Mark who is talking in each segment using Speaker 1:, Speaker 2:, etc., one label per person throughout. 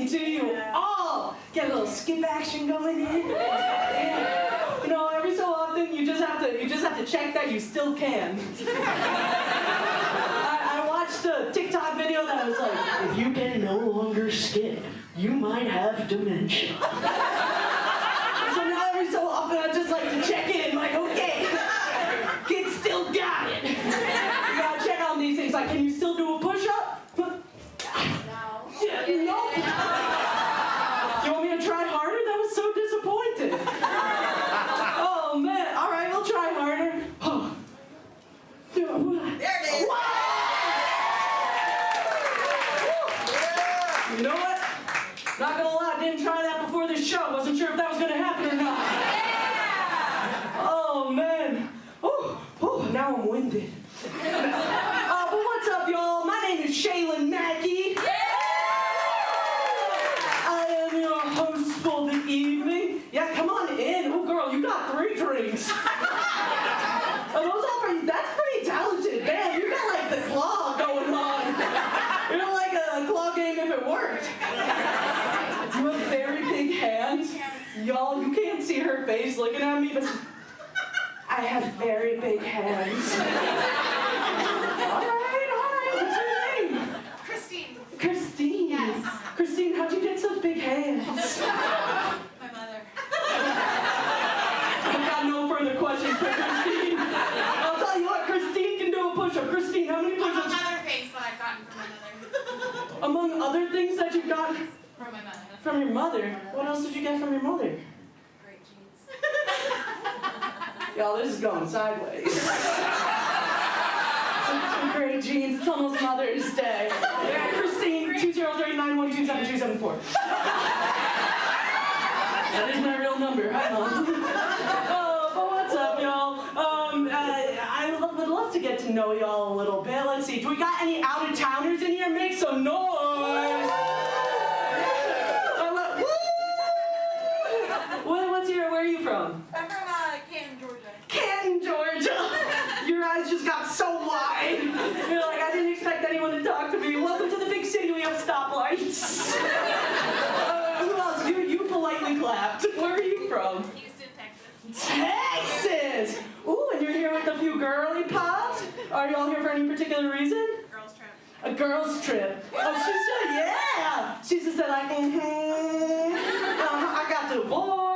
Speaker 1: morning to you all. Get a little skip action going in. Yeah. You know, every so often you just have to check that you still can. I watched a TikTok video that was like, if you can no longer skip, you might have dementia. So now every so often I just like to check in, like, okay, kid still got it. You gotta check on these things, like, can you still do a push-up? No. Yeah, no. You want me to try harder? That was so disappointing. Oh man, all right, we'll try harder. There
Speaker 2: it is.
Speaker 1: You know what? Not gonna lie, I didn't try that before this show. Wasn't sure if that was gonna happen or not. Yeah. Oh man. Oh, now I'm winded. But what's up, y'all? My name is Shaylin Mackey. I am your host for the evening. Yeah, come on in. Oh, girl, you got 3 drinks. Are those all for you? That's pretty talented. Man, you got like the claw going on. You're like a claw game if it worked. You have very big hands. Y'all, you can't see her face looking at me, but I have very big hands. All right. What's your name?
Speaker 2: Christine.
Speaker 1: Christine.
Speaker 2: Yes.
Speaker 1: Christine, how'd you get such big hands?
Speaker 2: My mother.
Speaker 1: I've got no further questions for Christine. I'll tell you what, Christine can do a push-up. Christine, how many push-ups?
Speaker 2: Among other things that I've gotten from my mother.
Speaker 1: Among other things that you've got
Speaker 2: From my mother.
Speaker 1: from your mother? What else did you get from your mother?
Speaker 2: Great genes.
Speaker 1: Y'all, this is going sideways. Great genes. It's almost Mother's Day. Christine, 203-912-7274. That is my real number. Hi, Mom. Oh, but what's up, y'all? I would love to get to know y'all a little bit. Let's see. Do we got any out-of-towners in here? Make some noise. Where are you from?
Speaker 2: I'm from Canton, Georgia.
Speaker 1: Canton, Georgia. Your eyes just got so wide. You're like, I didn't expect anyone to talk to me. Welcome to the big city. We have stoplights. Who else? You politely clapped. Where are you from?
Speaker 2: Houston, Texas.
Speaker 1: Texas. Ooh, and you're here with a few girly pops. Are y'all here for any particular reason?
Speaker 2: Girls trip.
Speaker 1: A girl's trip. Oh, she's just, yeah. She's just like, I got divorced.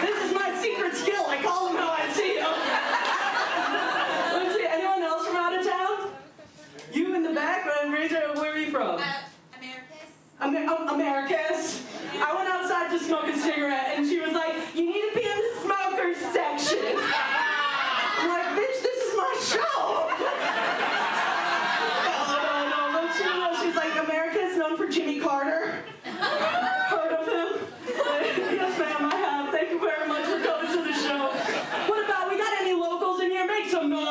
Speaker 1: This is my secret skill. I call them how I see them. Let's see, anyone else from out of town? You in the back? Where are you from?
Speaker 2: Americus.
Speaker 1: Americus. I went outside to smoke a cigarette, and she was like, you need to be in the smokers section. I'm like, bitch, this is my show. No, but she's like, Americus, known for Jimmy Carter. Heard of him? Yes, ma'am, I have. Thank you very much for coming to the show. What about, we got any locals in here? Make some noise.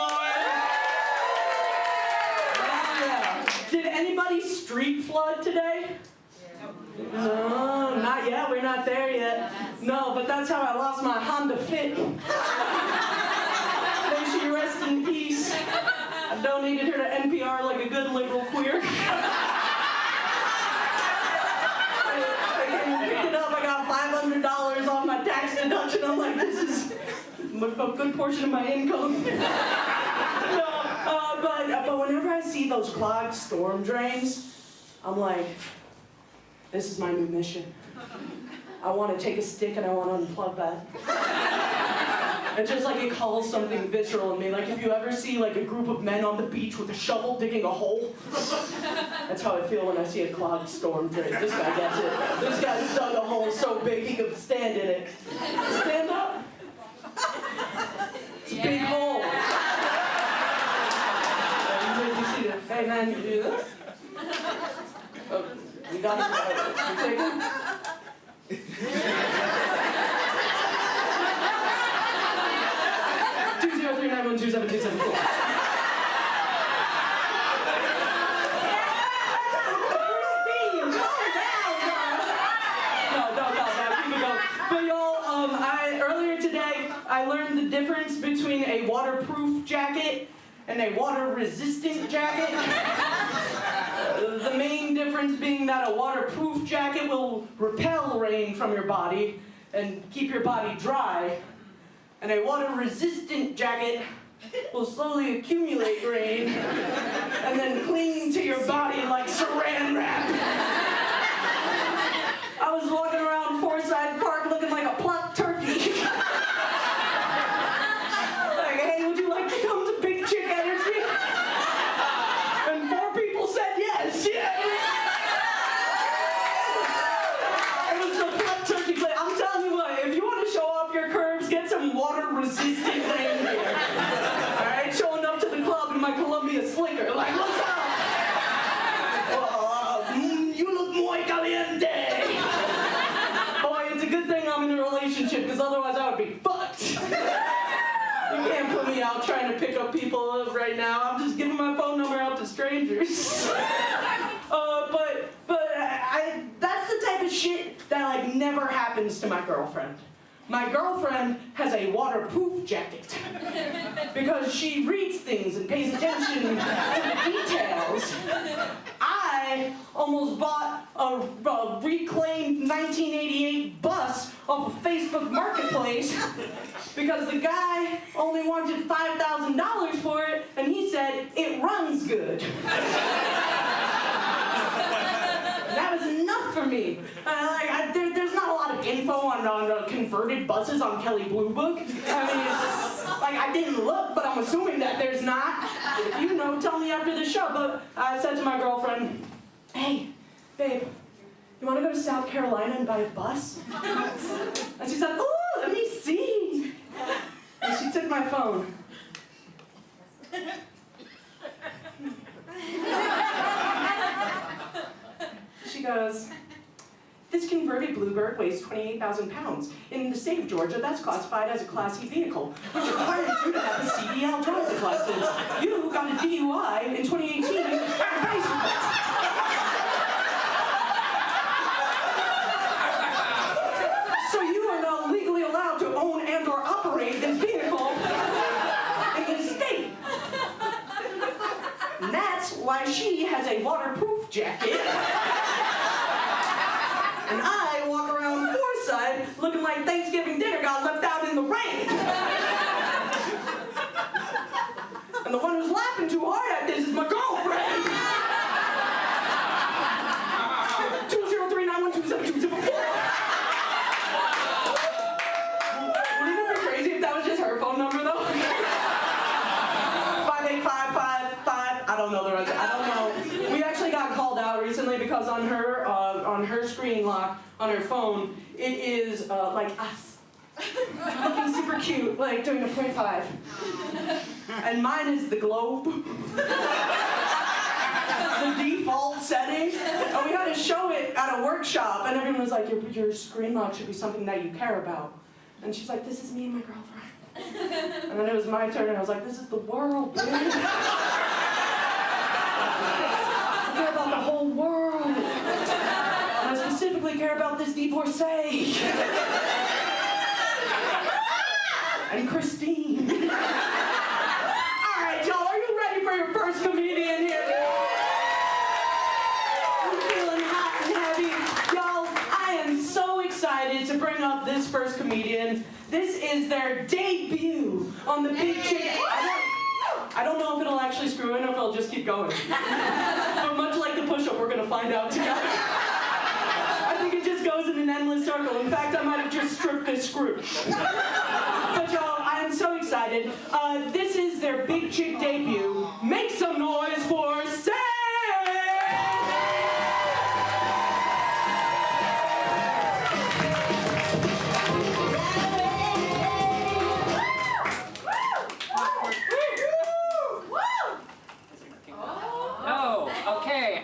Speaker 1: Yeah. Did anybody street flood today? No, not yet. We're not there yet. No, but that's how I lost my Honda Fit. May she rest in peace. I donated her to NPR like a good liberal queer. I came and picked it up. I got $500 off my tax deduction. I'm like, this is a good portion of my income. No, but whenever I see those clogged storm drains, I'm like, this is my new mission. I want to take a stick and I want to unplug that. It's just like it calls something visceral in me. Like if you ever see like a group of men on the beach with a shovel digging a hole, that's how I feel when I see a clogged storm drain. This guy gets it. This guy's dug a hole so big he could stand in it. Stand up. It's a big hole. You see that? Hey man, you do this? Oh. You got it? You take it? 203-912-7274. Christine, calm down, No, keep it going. But y'all, earlier today, I learned the difference between a waterproof jacket and a water-resistant jacket. The main difference being that a waterproof jacket will repel rain from your body and keep your body dry, and a water-resistant jacket will slowly accumulate rain and then cling to your body like saran wrap. I was walking around Forsyth Park looking like a plucked turkey. Like, hey, would you like to come to Big Chick Energy? And 4 people said yes. Yeah. It was the plucked turkey play. I'm telling you what, if you want to show off your curves, get some water-resistant rain gear. All right, showing up to the club in my Columbia slicker. Like, what's up? You look muy caliente. Boy, it's a good thing I'm in a relationship, because otherwise I would be fucked. You can't put me out trying to pick up people right now. I'm just giving my phone number out to strangers. That's the type of shit that like never happens to my girlfriend. My girlfriend has a waterproof jacket because she reads things and pays attention to the details. I almost bought a reclaimed 1988 bus off of Facebook Marketplace because the guy only wanted $5,000 for it, and he said, it runs good. That was enough for me. There's not a lot of info on converted buses on Kelley Blue Book. I mean, I didn't look, but I'm assuming that there's not. If you know, tell me after the show. But I said to my girlfriend, hey, babe, you want to go to South Carolina and buy a bus? And she said, oh, let me see. And she took my phone. She goes, this converted Bluebird weighs 28,000 pounds. In the state of Georgia, that's classified as a Class E vehicle, which requires you to have a CDL driver's license. You got a DUI in 2018. So you are not legally allowed to own and or operate this vehicle in this state. And that's why she has a waterproof jacket. And I walk around Forsyth looking like Thanksgiving dinner got left out in the rain. And the one who's laughing too hard at this is my girlfriend. 203-912-7204. Wouldn't it be crazy if that was just her phone number though? 58555. I don't know the rest. I don't know. We actually got called out recently because on her screen lock on her phone, it is like us. Looking super cute, like doing a 0.5. And mine is the globe. The default setting. And we had to show it at a workshop, and everyone was like, your screen lock should be something that you care about. And she's like, this is me and my girlfriend. And then it was my turn, and I was like, this is the world, dude. I care about the whole world. And I specifically care about this divorcee. And Christine. All right, y'all, are you ready for your first comedian here? I'm feeling hot and heavy. Y'all, I am so excited to bring up this first comedian. This is their debut on the Big Chick. I don't know if it'll actually screw in or if it'll just keep going. But much like the push-up, we're gonna find out together. I think it just goes in an endless circle. In fact, I might have just stripped this screw. But y'all, I am so excited. This is their Big Chick debut. Make some noise for Sam!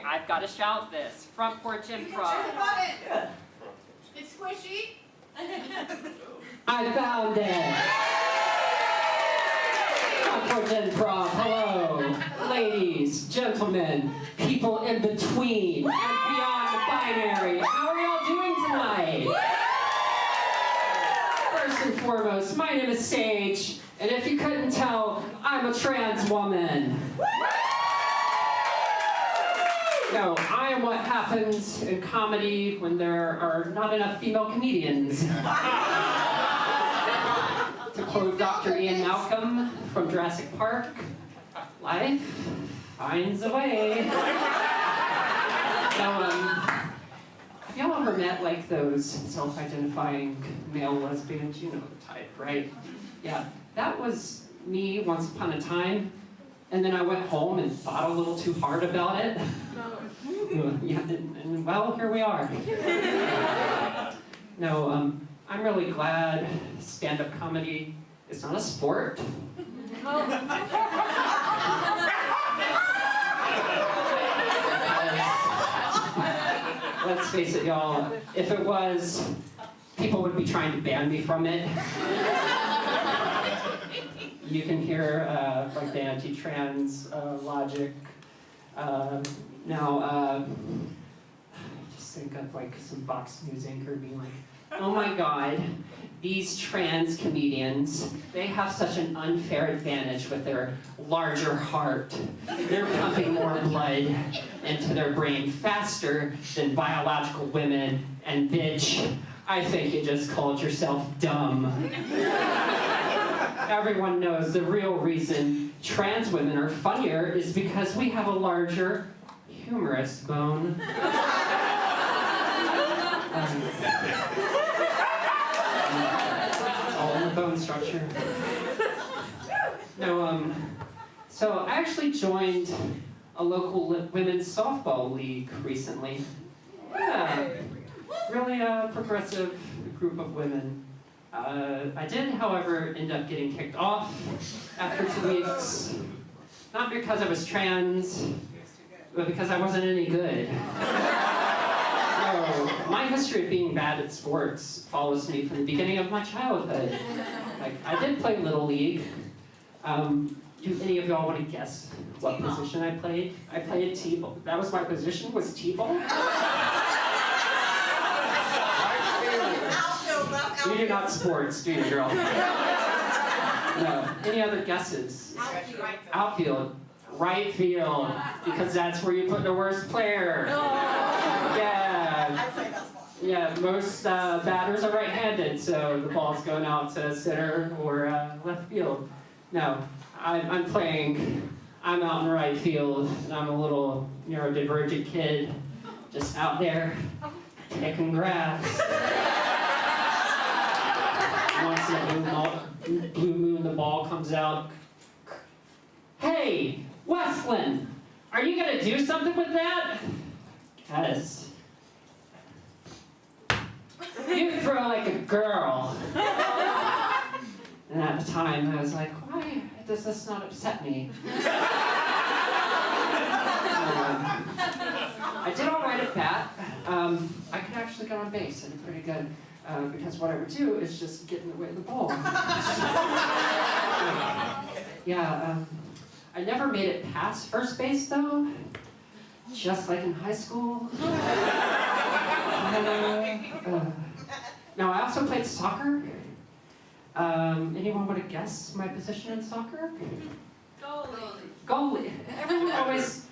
Speaker 3: I've got to shout this. Front Porch Improv.
Speaker 1: Yeah.
Speaker 2: It's squishy.
Speaker 4: I found it. Front Porch Improv. Hello, ladies, gentlemen, people in between and beyond the binary. How are y'all doing tonight? First and foremost, my name is Sage, And if you couldn't tell, I'm a trans woman. No, I am what happens in comedy when there are not enough female comedians. To quote Dr. Ian Malcolm from Jurassic Park, life finds a way. Now, have y'all ever met like those self-identifying male lesbians? You know the type, right? Yeah, that was me once upon a time. And then I went home and thought a little too hard about it. Yeah, and well, here we are. No, I'm really glad stand-up comedy is not a sport. Let's face it, y'all, if it was, people would be trying to ban me from it. You can hear like the anti-trans logic. Now, just think of like some Fox News anchor being like, oh my God, these trans comedians, they have such an unfair advantage with their larger heart. They're pumping more blood into their brain faster than biological women, and bitch, I think you just called yourself dumb. Everyone knows the real reason trans women are funnier is because we have a larger humerus bone. All in the bone structure. No, so I actually joined a local women's softball league recently. Yeah, really a progressive group of women. I did, however, end up getting kicked off after 2 weeks. Not because I was trans, but because I wasn't any good. No, my history of being bad at sports follows me from the beginning of my childhood. Like, I did play Little League. Do any of y'all want to guess what position I played? I played T-ball. That was my position, was T-ball? You do not sports, do you, girl? No. Any other guesses? Outfield. Right field. Because that's where you put the worst player. Yeah. Yeah, most batters are right-handed, so the ball's going out to center or left field. No, I'm out in right field, and I'm a little neurodivergent kid, just out there, picking grass. Once in a blue moon, the ball comes out. Hey, Westland, are you gonna do something with that? Yes. You throw like a girl. And at the time, I was like, why does this not upset me? I did all right at bat. I could actually get on base and pretty good. Because what I would do is just get in the way of the ball. Yeah, I never made it past first base though, just like in high school. Now I also played soccer. Anyone want to guess my position in soccer? Goalie. Everyone always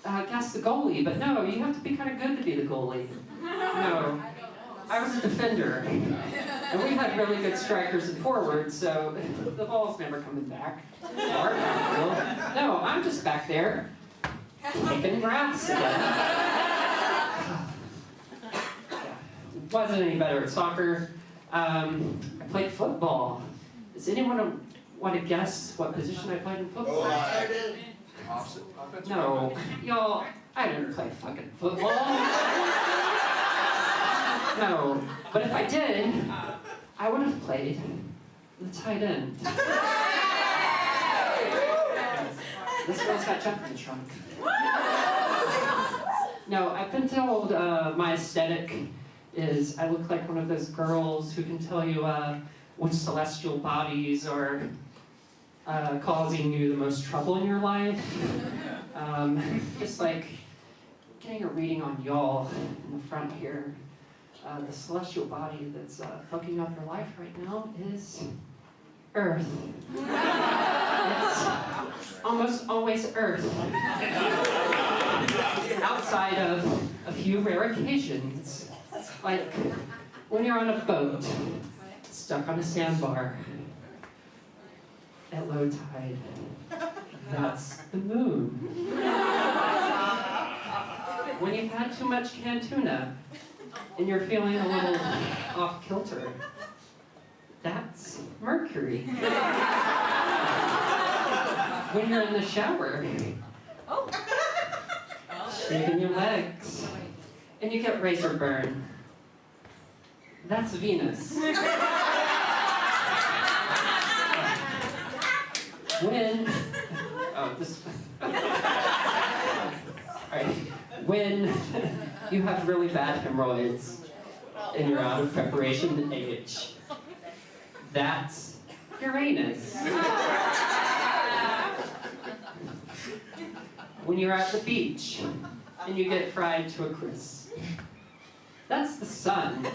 Speaker 4: guessed the goalie, but no, you have to be kind of good to be the goalie. No. I was a defender, and we had really good strikers and forwards, so the ball's never coming back. No, I'm just back there, kicking grass again. Wasn't any better at soccer. I played football. Does anyone want to guess what position I played in football? No, y'all, I didn't play fucking football. No, but if I did, I would have played the tight end. This girl's got jump in the trunk. No, I've been told my aesthetic is I look like one of those girls who can tell you which celestial bodies are causing you the most trouble in your life. Just like getting a reading on y'all in the front here. The celestial body that's fucking up your life right now is Earth. It's almost always Earth. Outside of a few rare occasions, like when you're on a boat, stuck on a sandbar at low tide. That's the moon. When you've had too much canned tuna and you're feeling a little off kilter, that's Mercury. When you're in the shower, shaving your legs, and you get razor burn, that's Venus. When you have really bad hemorrhoids and you're out of preparation age, that's Uranus. When you're at the beach and you get fried to a crisp, that's the sun.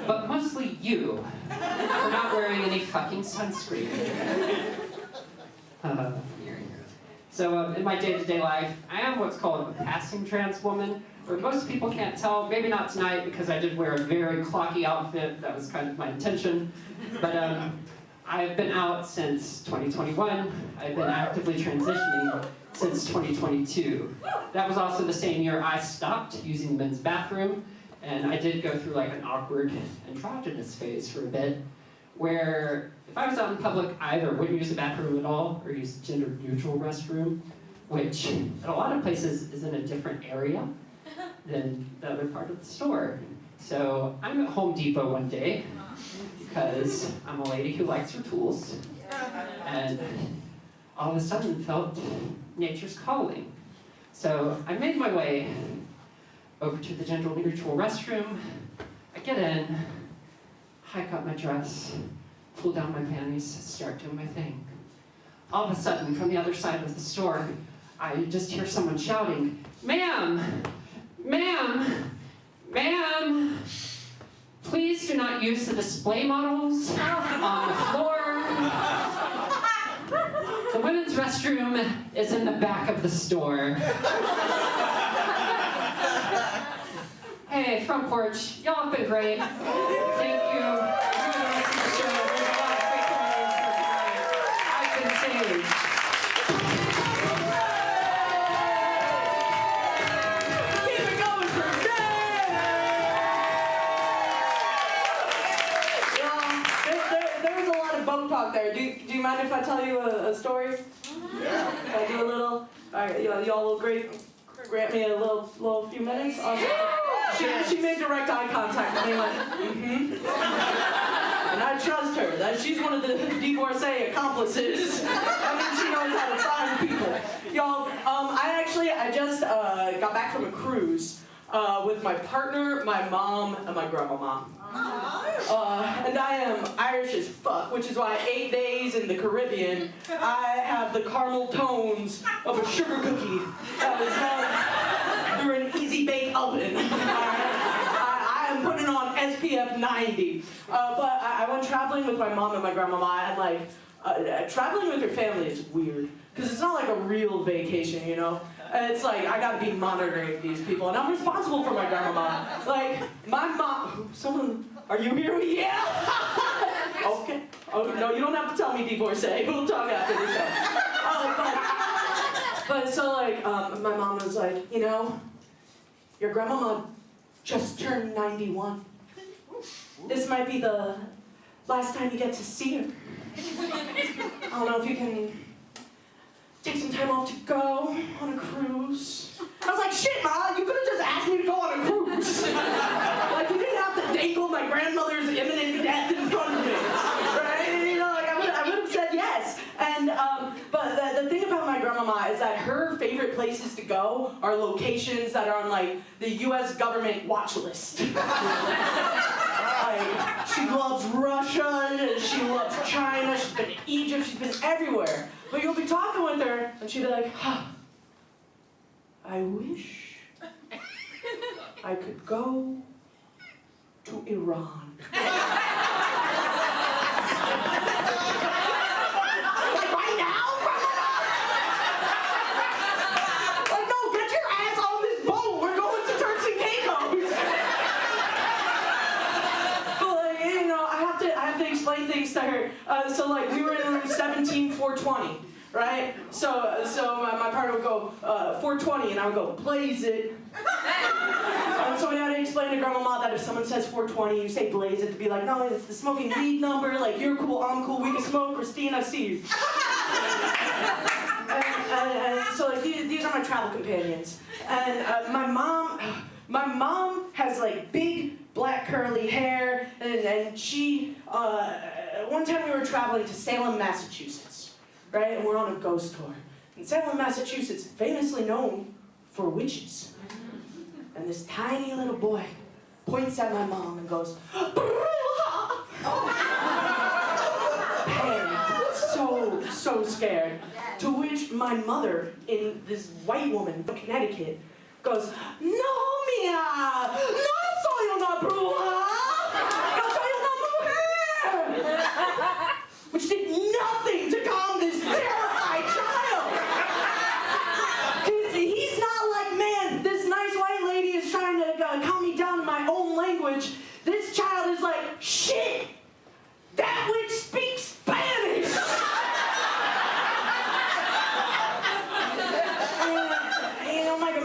Speaker 4: But mostly you, for not wearing any fucking sunscreen. So in my day-to-day life, I am what's called a passing trans woman, where most people can't tell, maybe not tonight because I did wear a very clocky outfit, that was kind of my intention. But I've been out since 2021, I've been actively transitioning since 2022. That was also the same year I stopped using the men's bathroom, and I did go through like an awkward androgynous phase for a bit, where if I was out in public, I either wouldn't use the bathroom at all or use a gender-neutral restroom, which at a lot of places is in a different area than the other part of the store. So I'm at Home Depot one day, because I'm a lady who likes her tools, and all of a sudden felt nature's calling. So I made my way over to the gender-neutral restroom. I get in, hike up my dress, pull down my panties, start doing my thing. All of a sudden, from the other side of the store, I just hear someone shouting, "Ma'am! Ma'am! Ma'am! Please do not use the display models on the floor. The women's restroom is in the back of the store." Hey, Front Porch, y'all have been great. Thank you. I've been saved.
Speaker 1: Keep it going for There's a lot of boat talk there. Do you mind if I tell you a story?
Speaker 5: Yeah.
Speaker 1: If I do a little? All right, y'all will grant me a little few minutes? She made direct eye contact with me, like, And I trust her, that she's one of the divorcee accomplices. I mean, she knows how to find people. Y'all, I just got back from a cruise with my partner, my mom, and my grandmama. And I am Irish as fuck, which is why 8 days in the Caribbean, I have the caramel tones of a sugar cookie that was done through an easy bake oven. I am putting on SPF 90. But I went traveling with my mom and my grandmama, and like, traveling with your family is weird, because it's not like a real vacation, you know? And it's like, I gotta be monitoring these people, and I'm responsible for my grandmama. Like, my mom, are you here? Yeah! Okay. Oh, no, you don't have to tell me, divorcee. We'll talk after this show. But so like, my mom was like, you know, your grandmama just turned 91. This might be the last time you get to see her. I don't know if you can take some time off to go on a cruise. I was like, shit, Ma, you could have just asked me to go on a cruise. Like, you didn't have to dangle my grandmother's imminent death in front of me. Right? You know, like, I would have said yes. And, but the thing about my grandmama is that her favorite places to go are locations that are on, like, the U.S. government watch list. Like, she loves Russia, she loves China, she's been to Egypt, she's been everywhere. But you'll be talking with her, and she'll be like, I wish I could go to Iran. things to her. So like we were in room 17420, right? So my partner would go 420, and I would go blaze it. And so we had to explain to Grandmama that if someone says 420, you say blaze it to be like, no, it's the smoking weed number. Like you're cool, I'm cool, we can smoke. Christine, I see you. And so like these are my travel companions. And my mom has like big black curly hair, and she one time we were traveling to Salem, Massachusetts, right? And we're on a ghost tour. And Salem, Massachusetts, famously known for witches. And this tiny little boy points at my mom and goes, "Bruja!" Panicked, so scared. To which my mother, in this white woman from Connecticut, goes, "No, mía, no soy una bruja, yo soy una mujer," which did nothing to calm this terrified child. He's not like, man, this nice white lady is trying to calm me down in my own language. This child is like, shit, that witch speaks Spanish.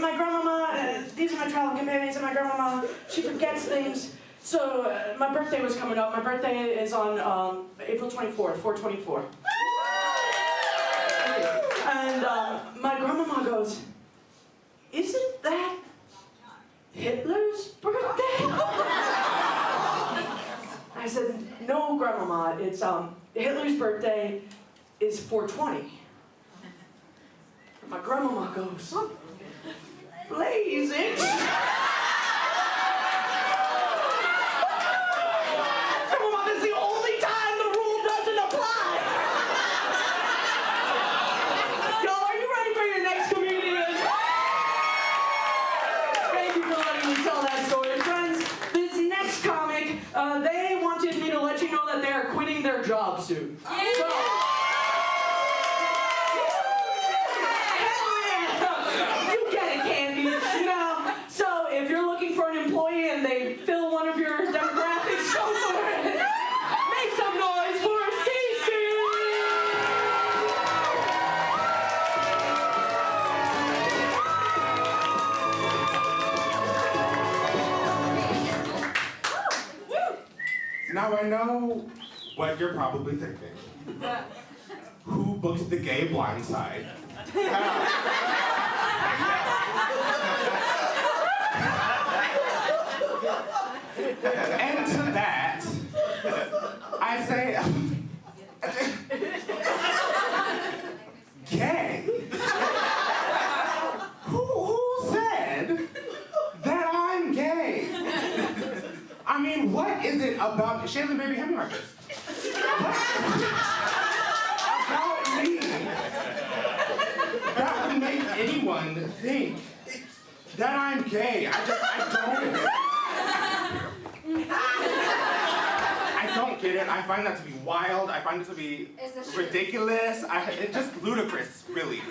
Speaker 1: My grandmama, these are my travel companions, and my grandmama, she forgets things. So my birthday was coming up. My birthday is on April 24th, 4/24. And my grandmama goes, "Isn't that Hitler's birthday?" I said, "No, Grandmama, it's Hitler's birthday is 4/20. My grandmama goes, "Blaze it." Grandmama, this is the only time the rule doesn't apply. Y'all, are you ready for your next comedian? Thank you for letting me tell that story. Friends, this next comic, they wanted me to let you know that they are quitting their job soon. So, if you're looking for an employee and they fill one of your demographics, go for it. Make some noise for Cece!
Speaker 5: Now I know what you're probably thinking. Who booked the gay blind side? And to that, I say, gay? Who said that I'm gay? I mean, what is it about, Shaylin, baby, hand me my fist. What is it about me that would make anyone think that I'm gay? I don't get it. I find that to be wild. I find it to be ridiculous. It's just ludicrous, really.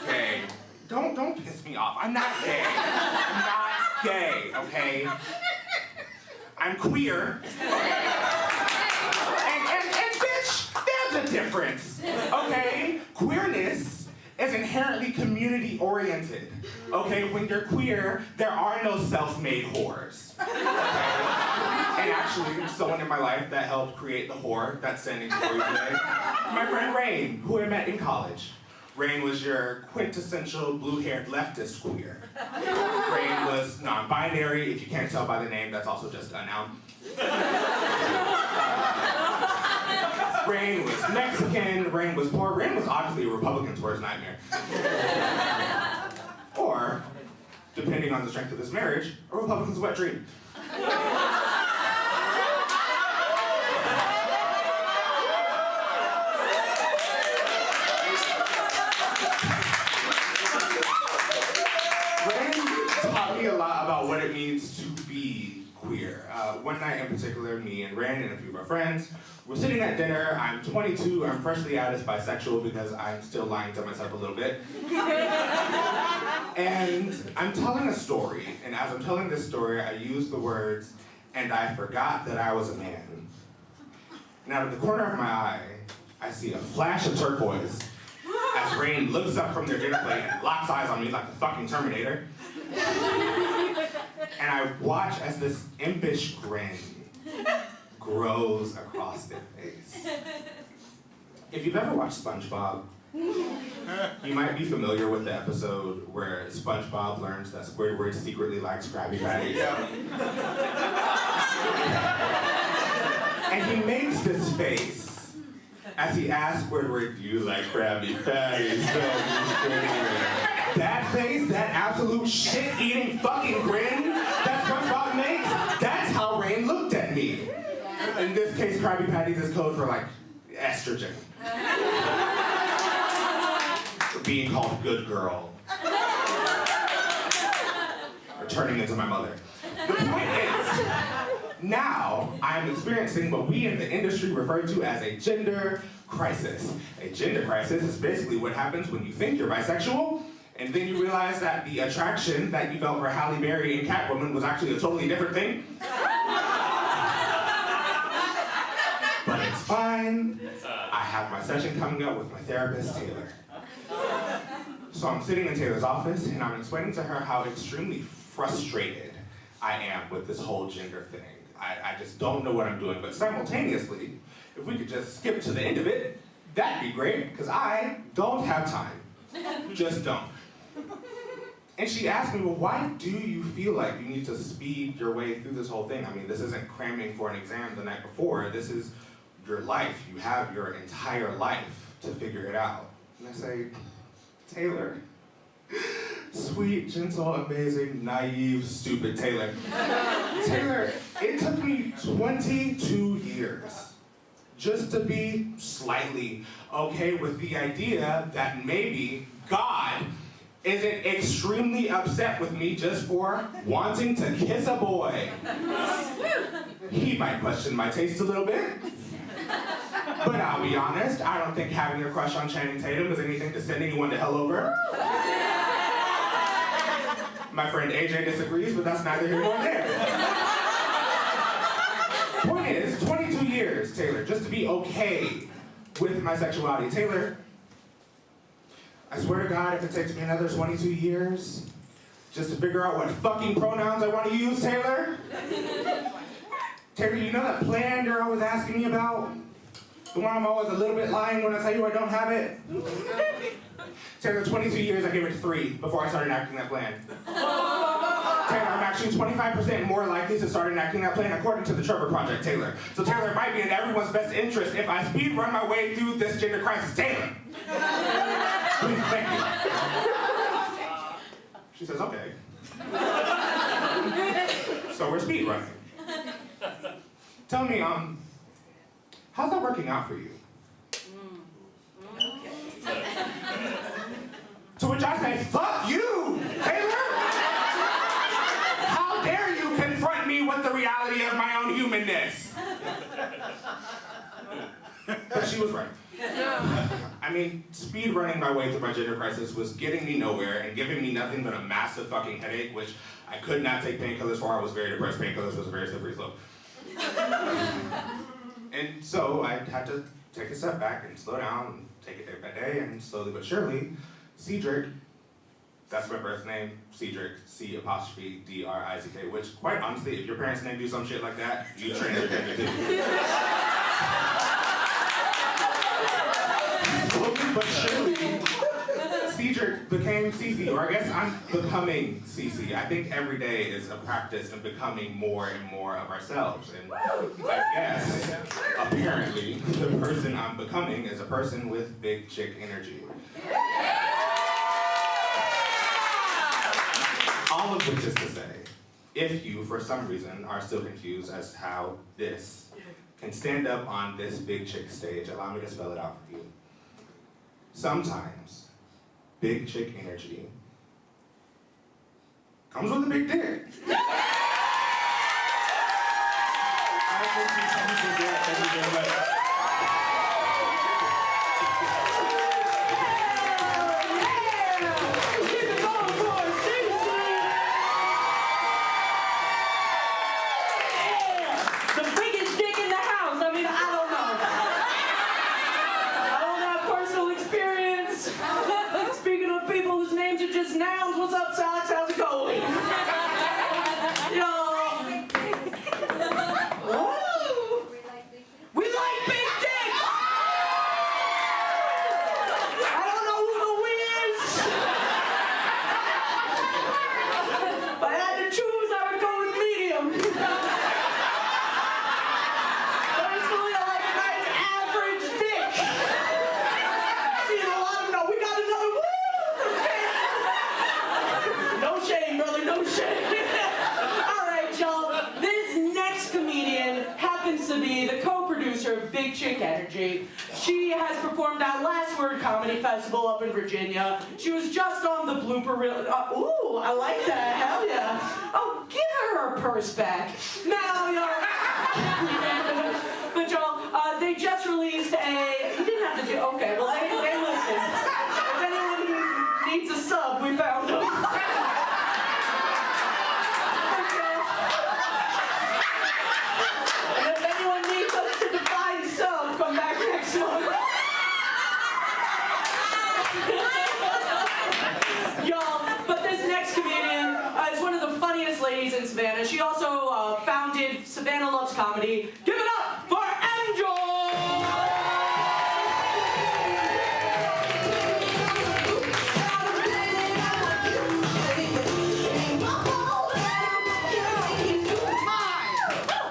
Speaker 5: Okay? Don't piss me off. I'm not gay. I'm not gay, okay? I'm queer. And bitch, there's a difference, okay? Queerness is inherently community-oriented. Okay, when you're queer, there are no self-made whores. And actually, someone in my life that helped create the whore that's standing before you today, my friend Rain, who I met in college. Rain was your quintessential blue-haired leftist queer. Rain was non-binary. If you can't tell by the name, that's also just a noun. Rain was Mexican. Rain was poor. Rain was obviously a Republican's worst nightmare. Or, depending on the strength of this marriage, a Republican's wet dream. Taught me a lot about what it means to be queer. One night in particular, me and Ren and a few of our friends were sitting at dinner. I'm 22, I'm freshly out as bisexual because I'm still lying to myself a little bit. And I'm telling a story, and as I'm telling this story, I use the words, "and I forgot that I was a man." And out of the corner of my eye, I see a flash of turquoise as Rain looks up from their dinner plate and locks eyes on me like the fucking Terminator. And I watch as this impish grin grows across their face. If you've ever watched SpongeBob, you might be familiar with the episode where SpongeBob learns that Squidward secretly likes Krabby Patties. And he makes this face as he asks Squidward, "Do you like Krabby Patties?" That face, that absolute shit-eating fucking grin that SpongeBob makes, that's how Rain looked at me. In this case, Krabby Patties is code for like estrogen. For being called good girl. Or turning into my mother. The point is, now I'm experiencing what we in the industry refer to as a gender crisis. A gender crisis is basically what happens when you think you're bisexual, and then you realize that the attraction that you felt for Halle Berry and Catwoman was actually a totally different thing. But it's fine. I have my session coming up with my therapist, Taylor. So I'm sitting in Taylor's office, and I'm explaining to her how extremely frustrated I am with this whole gender thing. I just don't know what I'm doing, but simultaneously, if we could just skip to the end of it, that'd be great, because I don't have time. Just don't. And she asked me, well, why do you feel like you need to speed your way through this whole thing? I mean, this isn't cramming for an exam the night before. This is your life. You have your entire life to figure it out. And I say, Taylor, sweet, gentle, amazing, naive, stupid Taylor. Taylor, it took me 22 years just to be slightly okay with the idea that maybe God isn't extremely upset with me just for wanting to kiss a boy. He might question my taste a little bit. But I'll be honest, I don't think having a crush on Channing Tatum is anything to send anyone to hell over. My friend AJ disagrees, but that's neither here nor there. Point is, 22 years, Taylor, just to be okay with my sexuality. Taylor, I swear to God, if it takes me another 22 years just to figure out what fucking pronouns I want to use, Taylor. Taylor, you know that plan you're always asking me about? The one I'm always a little bit lying when I tell you I don't have it? Taylor, 22 years, I gave it 3 before I started enacting that plan. Taylor, I'm actually 25% more likely to start enacting that plan according to the Trevor Project, Taylor. So Taylor, it might be in everyone's best interest if I speed run my way through this gender crisis. Taylor! Please, thank you. She says, okay. So we're speed running. Tell me, how's that working out for you? To which I say, fuck you, Taylor! How dare you confront me with the reality of my own humanness? But she was right. I mean, speed running my way through my gender crisis was getting me nowhere and giving me nothing but a massive fucking headache, which I could not take painkillers for. I was very depressed. Painkillers was a very slippery slope. And so I had to take a step back and slow down and take it day by day, and slowly but surely, Cedric, that's my birth name, Cedric, C''D''R''I''K, which, quite honestly, if your parents' name do some shit like that, you train your gender too. Slowly but surely, Cedric became Cece, or I guess I'm becoming Cece. I think every day is a practice in becoming more and more of ourselves. And I guess, apparently, the person I'm becoming is a person with big chick energy. All of which is to say, if you, for some reason, are still confused as to how this can stand up on this big chick stage, allow me to spell it out for you. Sometimes, big chick energy comes with a big dick.
Speaker 1: The biggest dick in the house. I mean, I don't know. producer of Big Chick Energy. She has performed at Last Word Comedy Festival up in Virginia. She was just on the blooper reel. Ooh, I like that. Hell yeah. Oh, give her her purse back. Now, y'all. But y'all, they just released a. You didn't have to do. Okay, well, hey, listen. If anyone needs a sub, we found them. And if anyone needs us to define sub, come back next month. Y'all, but this next comedian is one of the funniest ladies in Savannah. She also founded Savannah Loves Comedy. Give it up for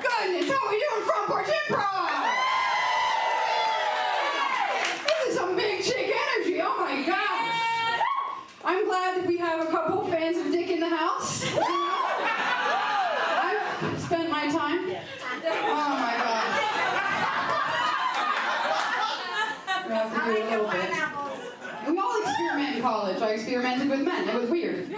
Speaker 6: Goodness, how are we doing, Front Porch Improv? This is some Big Chick Energy, oh my gosh. I'm glad that we have a couple fans of Dick in the house. I've spent my time. Oh my gosh. We have to do a little bit. We all experiment in college. I experimented with men. It was weird.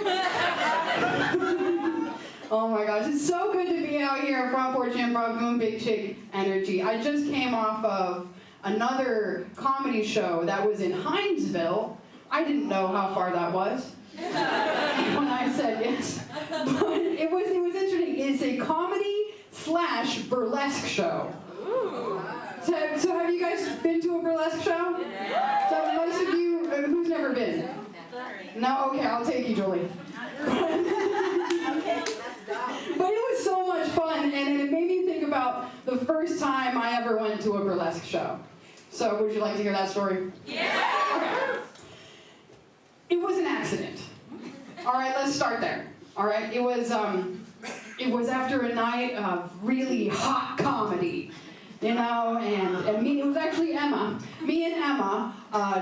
Speaker 6: Oh my gosh, it's so good to be out here at Front Porch Improv doing Big Chick Energy. I just came off of another comedy show that was in Hinesville. I didn't know how far that was when I said yes. But it was interesting. It's a comedy/burlesque show. So have you guys been to a burlesque show? Yeah. So most of you, who's never been? No? Okay, I'll take you, Julie. But it was so much fun, and it made me think about the first time I ever went to a burlesque show. So would you like to hear that story?
Speaker 2: Yeah.
Speaker 6: Okay. It was an accident. All right, let's start there. All right, it was after a night of really hot comedy, you know, and me, it was actually Emma. Me and Emma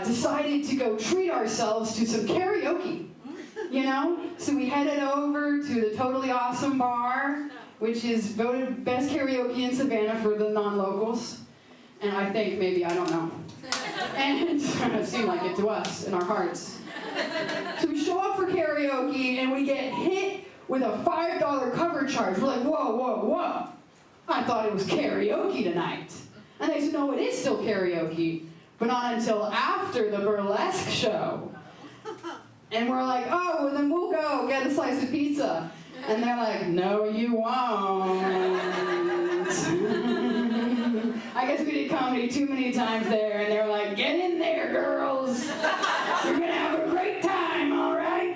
Speaker 6: decided to go treat ourselves to some karaoke, you know? So we headed over to the Totally Awesome Bar, which is voted best karaoke in Savannah for the non-locals. And I think maybe, I don't know. And it seemed like it to us in our hearts. So we show up for karaoke and we get hit with a $5 cover charge. We're like, whoa, whoa, whoa. I thought it was karaoke tonight. And they said, no, it is still karaoke, but not until after the burlesque show. And we're like, oh, well then we'll go get a slice of pizza. And they're like, no, you won't. I guess we did comedy too many times there, and they were like, get in there, girls. You're gonna have a great time, all right?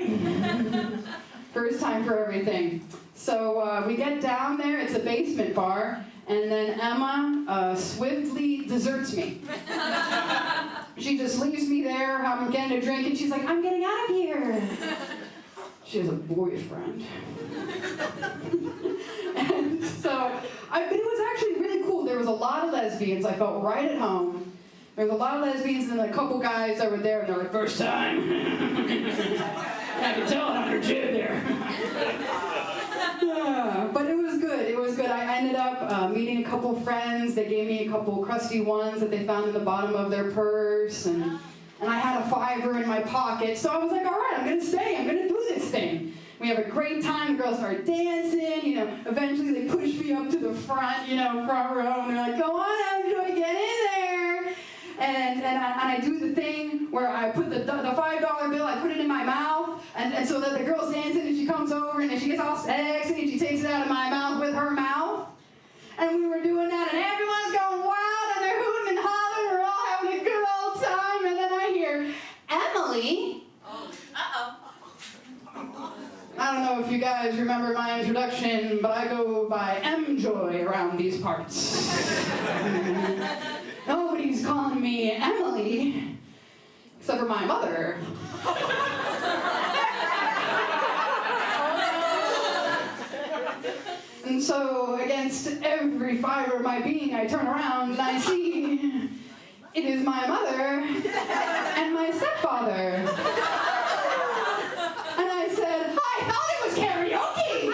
Speaker 6: First time for everything. So we get down there, it's a basement bar, and then Emma swiftly deserts me. She just leaves me there, I'm getting a drink, and she's like, I'm getting out of here. She has a boyfriend. And so, but it was actually really cool. There was a lot of lesbians. I felt right at home. There was a lot of lesbians and a couple guys that were there, and they're like, first time. I could tell it on her jib there. But it was good. It was good. I ended up meeting a couple friends. They gave me a couple crusty ones that they found in the bottom of their purse, and I had a $5 in my pocket. So I was like, all right, I'm gonna stay. I'm gonna do this thing. We have a great time. The girls start dancing. You know, eventually they push me up to the front, you know, front row, and they're like, go on, Joy, get in there. And I do the thing where I put the $5 bill, I put it in my mouth, and so that the girl's dancing, and she comes over, and then she gets all sexy, and she takes it out of my mouth with her mouth. And we were doing that, and everyone's going wild, and they're hooting and hollering, we're all having a good old time, and then I hear, Emily. I don't know if you guys remember my introduction, but I go by M-Joy around these parts. Nobody's calling me Emily, except for my mother. And so, against every fiber of my being, I turn around and I see it is my mother and my stepfather. And I said, I thought it was karaoke!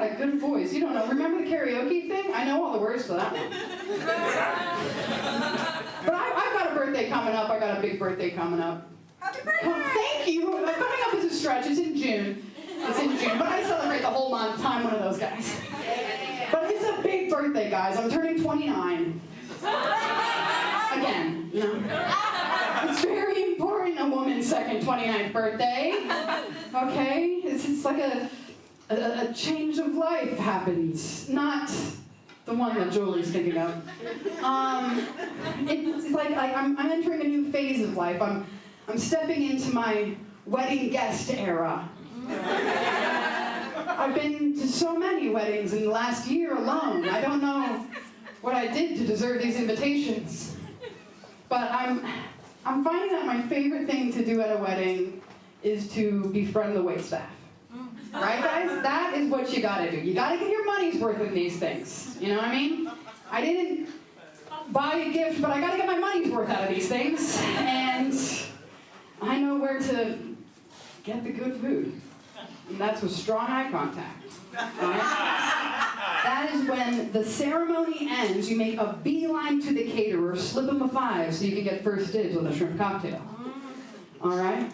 Speaker 6: got a good voice. You don't know. Remember the karaoke thing? I know all the words to that one. But I've got a birthday coming up. I got a big birthday coming up.
Speaker 2: Happy birthday!
Speaker 6: Thank you. Coming up is a stretch. It's in June. It's in June. But I celebrate the whole month. I'm one of those guys. But it's a big birthday, guys. I'm turning 29. Again, you know. It's very important, a woman's second 29th birthday. Okay? It's like a change of life happens. Not the one that Julie's thinking of. It's like I'm entering a new phase of life. I'm stepping into my wedding guest era. I've been to so many weddings in the last year alone. I don't know what I did to deserve these invitations. But I'm finding that my favorite thing to do at a wedding is to befriend the waitstaff. Right, guys? That is what you gotta do. You gotta get your money's worth with these things. You know what I mean? I didn't buy a gift, but I gotta get my money's worth out of these things. And I know where to get the good food. And that's with strong eye contact. Right? That is when the ceremony ends, you make a beeline to the caterer, slip him a 5 so you can get first dibs on a shrimp cocktail. All right?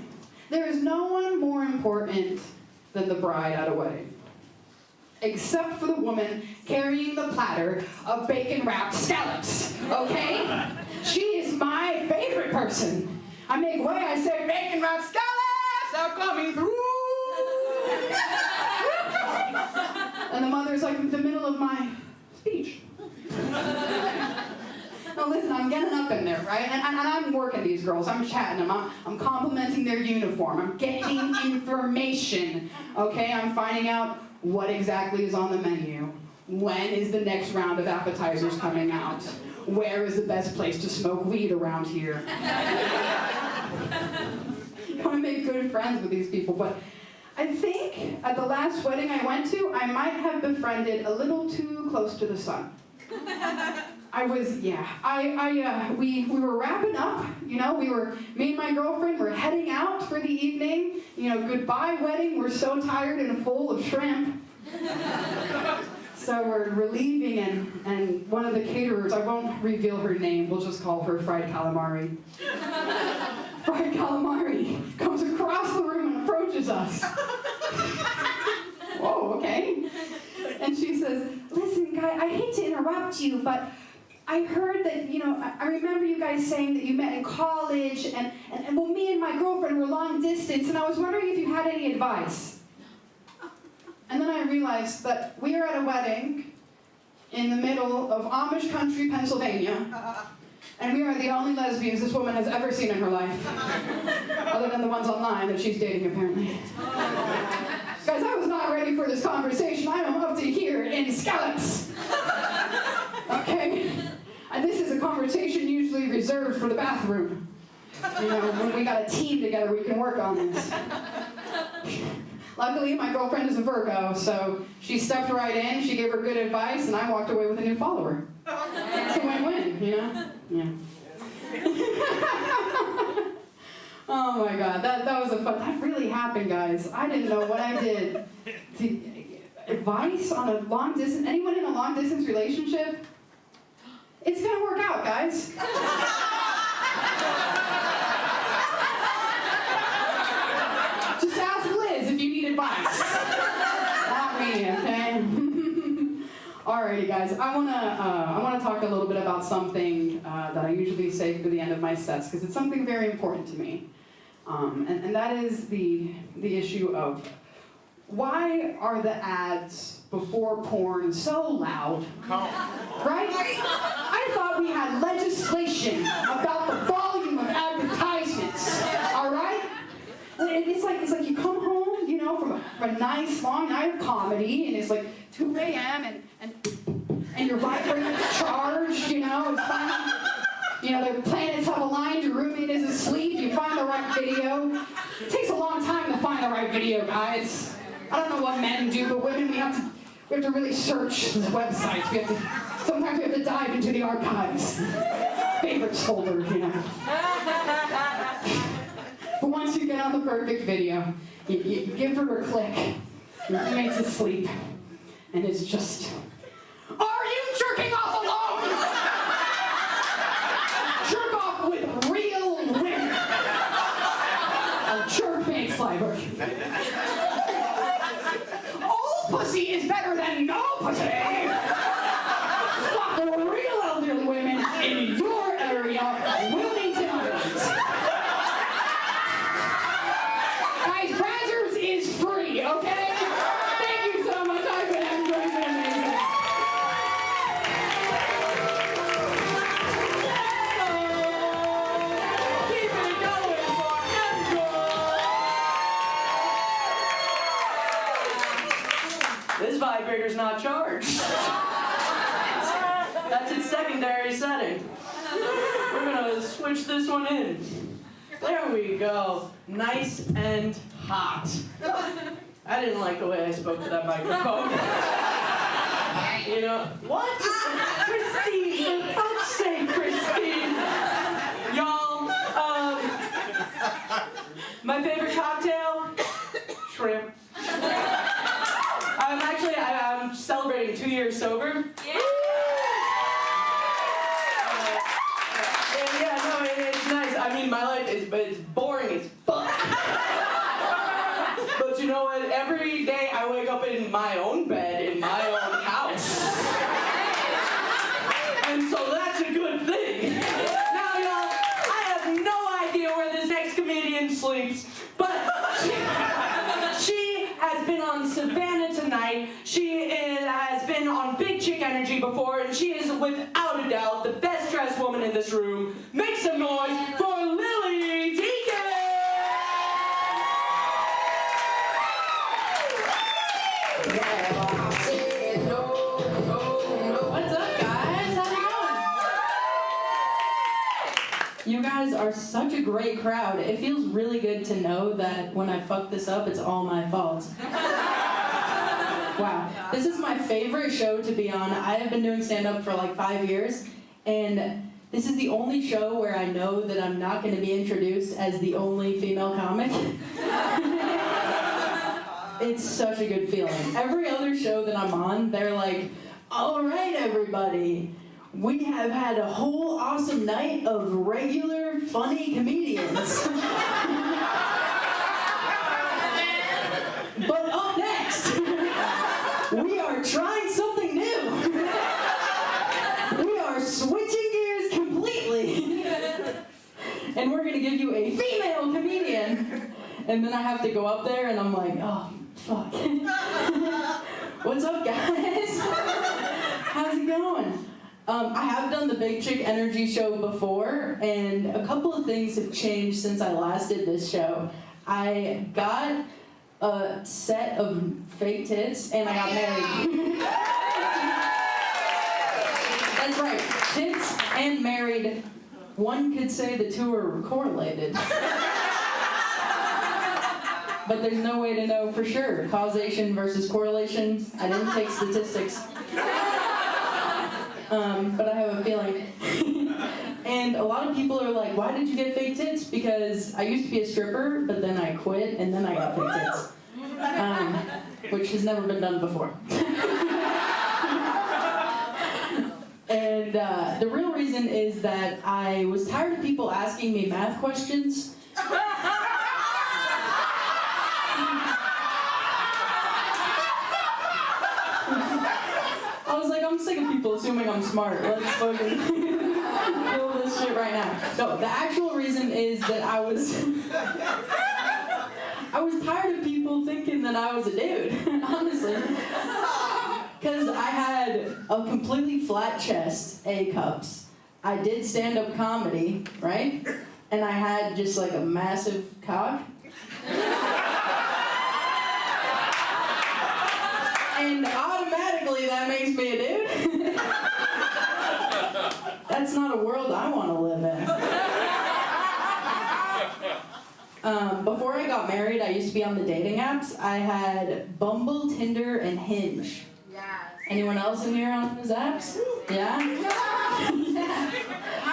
Speaker 6: There is no one more important than the bride at a wedding. Except for the woman carrying the platter of bacon-wrapped scallops, okay? She is my favorite person. I make way, I say, bacon-wrapped scallops are coming through. And the mother's like in the middle of my speech. No, listen, I'm getting up in there, right? And I'm working these girls. I'm chatting them. I'm complimenting their uniform. I'm getting information, okay? I'm finding out what exactly is on the menu. When is the next round of appetizers coming out? Where is the best place to smoke weed around here? You want to make good friends with these people, but I think at the last wedding I went to, I might have befriended a little too close to the sun. We were wrapping up, you know, me and my girlfriend were heading out for the evening, you know, goodbye wedding, we're so tired and full of shrimp. So we're leaving and one of the caterers, I won't reveal her name, we'll just call her Fried Calamari. Fried Calamari comes across the room and approaches us. Whoa, okay. And she says, listen, Guy, I hate to interrupt you, but I heard that, you know, I remember you guys saying that you met in college, and well, me and my girlfriend were long distance, and I was wondering if you had any advice. And then I realized that we are at a wedding in the middle of Amish country, Pennsylvania, and we are the only lesbians this woman has ever seen in her life, other than the ones online that she's dating, apparently. Guys, I was not ready for this conversation. I am up to here in scallops. Okay? And this is a conversation usually reserved for the bathroom. You know, when we got a team together, we can work on this. Luckily, my girlfriend is a Virgo, so she stepped right in, she gave her good advice, and I walked away with a new follower. It's a win-win, you know? Yeah. Oh my God, that was that really happened, guys. I didn't know what I did. Advice on a long distance, anyone in a long distance relationship? It's gonna work out, guys. Just ask Liz if you need advice. Not me, okay? Alrighty, guys. I wanna talk a little bit about something that I usually say for the end of my sets because it's something very important to me, and that is the issue of why are the ads before porn so loud? Right? I thought we had legislation about the volume of advertisements. All right? It's like you come home, you know, from a nice long night of comedy, and it's like 2 a.m. and your vibrator's charged, you know, it's fine. You know, the planets have aligned, your roommate is asleep, you find the right video. It takes a long time to find the right video, guys. I don't know what men do, but women, we have to really search the websites. Sometimes we have to dive into the archives. Favorites folder, you know. But once you get on the perfect video, you give her a click, your roommate's asleep, and it's just, are you jerking off alone? Jerk off with real women. A jerk makes liver. Old pussy is better than no pussy. Fuck the real elderly women in your area, Wilmington. Guys, Brazzers is free, okay? Thank you so much. I've been having great amazing.
Speaker 1: Keep it going for Emco. This vibrator's not charged. That's its secondary setting. We're gonna switch this one in. There we go. Nice and hot. I didn't like the way I spoke to that microphone. You know, what? Christine, for fuck's sake, Christine. Y'all, my favorite cocktail? Shrimp. I'm celebrating 2 years sober. It's nice. I mean, my life is, but it's boring as fuck. But you know what? Every day I wake up in my own bed, in my own house. And so that's a good thing. Now, y'all, I have no idea where this next comedian sleeps, but she has been on Savannah Tonight. She has been on Big Chick Energy before, and she is without a doubt the best dressed woman in this room. Make some noise for Lily Deacon!
Speaker 6: What's up, guys? How's it going? You guys are such a great crowd. It feels really good to know that when I fuck this up, it's all my fault. Wow. This is my favorite show to be on. I have been doing stand-up for like 5 years, and this is the only show where I know that I'm not going to be introduced as the only female comic. It's such a good feeling. Every other show that I'm on, they're like, all right, everybody, we have had a whole awesome night of regular, funny comedians. But up next, we are trying something new. We are switching gears completely. And we're gonna give you a female comedian. And then I have to go up there and I'm like, oh, fuck. What's up, guys? How's it going? I have done the Big Chick Energy show before, and a couple of things have changed since I last did this show. I got a set of fake tits, and I got married. That's right, tits and married. One could say the two are correlated. But there's no way to know for sure. Causation versus correlation. I didn't take statistics. But I have a feeling. And a lot of people are like, why did you get fake tits? Because I used to be a stripper, but then I quit, and then I got fake tits. Which has never been done before. And the real reason is that I was tired of people asking me math questions. I was like, I'm sick of people assuming I'm smart. Let's fucking kill this shit right now. No, the actual reason is that I was tired of people thinking that I was a dude, honestly. Because I had a completely flat chest, A cups. I did stand-up comedy, right? And I had just like a massive cock. And automatically that makes me a dude. That's not a world I want to live in. Before I got married, I used to be on the dating apps. I had Bumble, Tinder, and Hinge. Anyone else in here on those apps? Yeah? Yeah.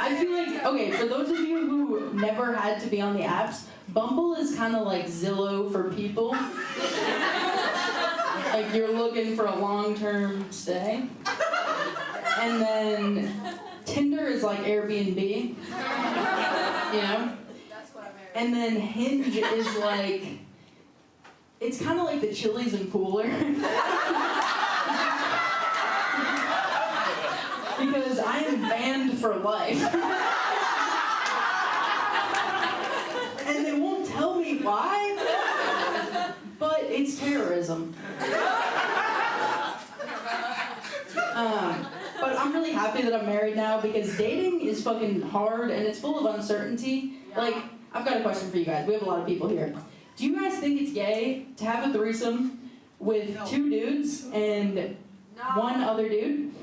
Speaker 6: I feel like, okay, for those of you who never had to be on the apps, Bumble is kind of like Zillow for people. Like you're looking for a long-term stay. And then Tinder is like Airbnb, you know? And then Hinge is like, it's kind of like the Chili's and Cooler. Because I am banned for life. And they won't tell me why, but it's terrorism. But I'm really happy that I'm married now because dating is fucking hard and it's full of uncertainty. Like, I've got a question for you guys. We have a lot of people here. Do you guys think it's gay to have a threesome with 2 dudes and 1 other dude?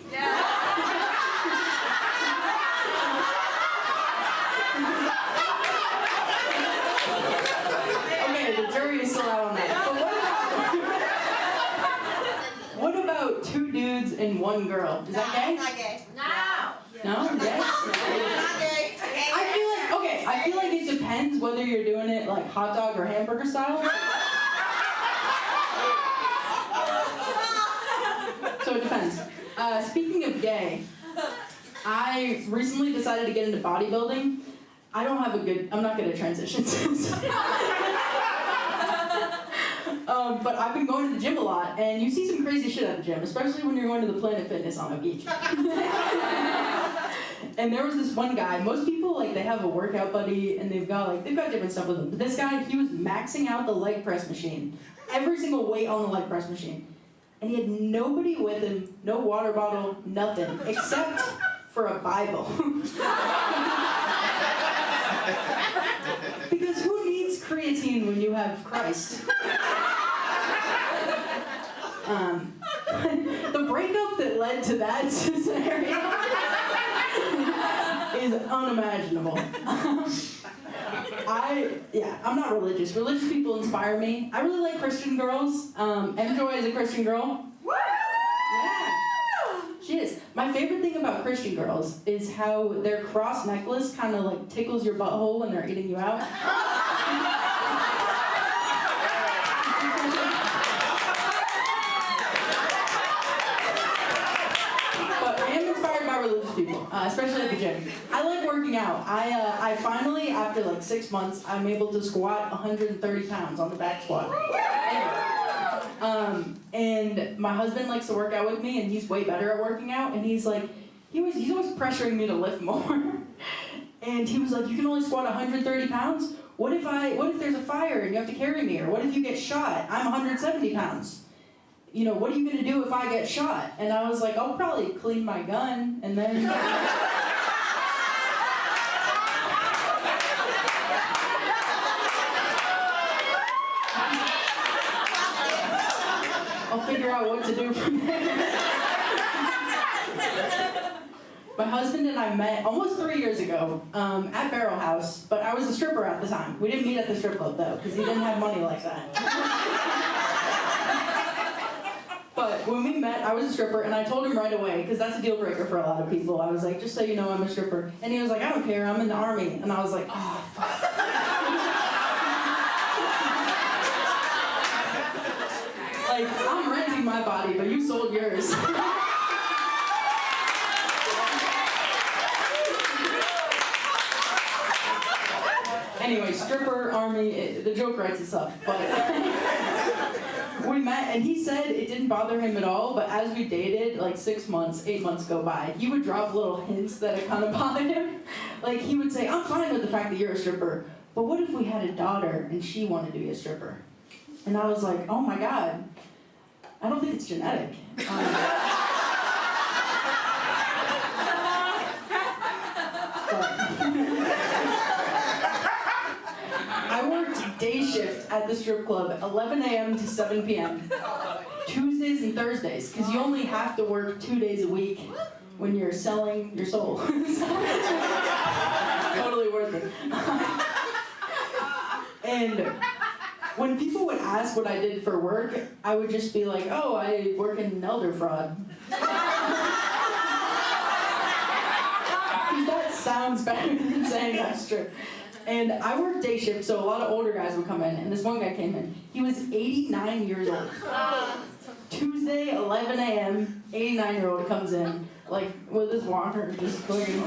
Speaker 6: Okay, the jury is still out on that. But what about 2 dudes and 1 girl? Is that gay?
Speaker 2: Not gay.
Speaker 6: No? Yes?
Speaker 2: Not gay.
Speaker 6: I feel like it depends whether you're doing it like hot dog or hamburger style. So it depends. Speaking of gay, I recently decided to get into bodybuilding. I'm not good at transitions. But I've been going to the gym a lot, and you see some crazy shit at the gym, especially when you're going to the Planet Fitness on Oak Beach. And there was this one guy. Most people they have a workout buddy, and they've got different stuff with them. But this guy, he was maxing out the leg press machine, every single weight on the leg press machine, and he had nobody with him, no water bottle, nothing, except for a Bible. Because who needs creatine when you have Christ? The breakup that led to that scenario is unimaginable. I'm not religious. Religious people inspire me. I really like Christian girls. MJoy is a Christian girl. Yeah, she is. My favorite thing about Christian girls is how their cross necklace kind of tickles your butthole when they're eating you out. Religious people, especially at the gym. I like working out. I finally, after 6 months, I'm able to squat 130 pounds on the back squat. And my husband likes to work out with me, and he's way better at working out. And he's always pressuring me to lift more. And he was like, "You can only squat 130 pounds. What if there's a fire and you have to carry me, or what if you get shot? I'm 170 pounds." What are you going to do if I get shot? And I was like, I'll probably clean my gun, and then... I'll figure out what to do from there. My husband and I met almost 3 years ago at Barrel House, but I was a stripper at the time. We didn't meet at the strip club, though, because he didn't have money like that. But when we met, I was a stripper, and I told him right away, because that's a deal breaker for a lot of people. I was like, just so you know, I'm a stripper. And he was like, I don't care, I'm in the Army. And I was like, oh, fuck. I'm renting my body, but you sold yours. Anyway, stripper, Army, the joke writes itself. But we met, and he said it didn't bother him at all, but as we dated, 6 months, 8 months go by, he would drop little hints that it kind of bothered him. He would say, I'm fine with the fact that you're a stripper, but what if we had a daughter and she wanted to be a stripper? And I was like, oh my God, I don't think it's genetic. I worked day shift at the strip club, 11 a.m. to 7 p.m. Tuesdays and Thursdays, because you only have to work 2 days a week when you're selling your soul. Totally worth it. And when people would ask what I did for work, I would just be like, oh, I work in elder fraud. That sounds better than saying that's true. And I worked day shift, so a lot of older guys would come in, and this one guy came in. He was 89 years old.
Speaker 1: Tuesday, 11 a.m., 89-year-old comes in, like, with his walker, just fucking,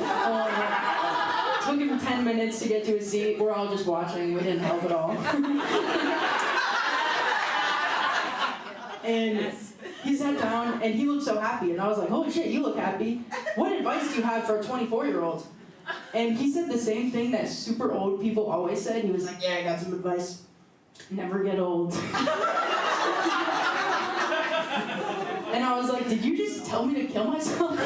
Speaker 1: took him 10 minutes to get to his seat. We're all just watching. We didn't help at all. And he sat down, and he looked so happy. And I was like, holy shit, you look happy. What advice do you have for a 24-year-old? And he said the same thing that super old people always said. He was like, yeah, I got some advice. Never get old. And I was like, did you just tell me to kill myself?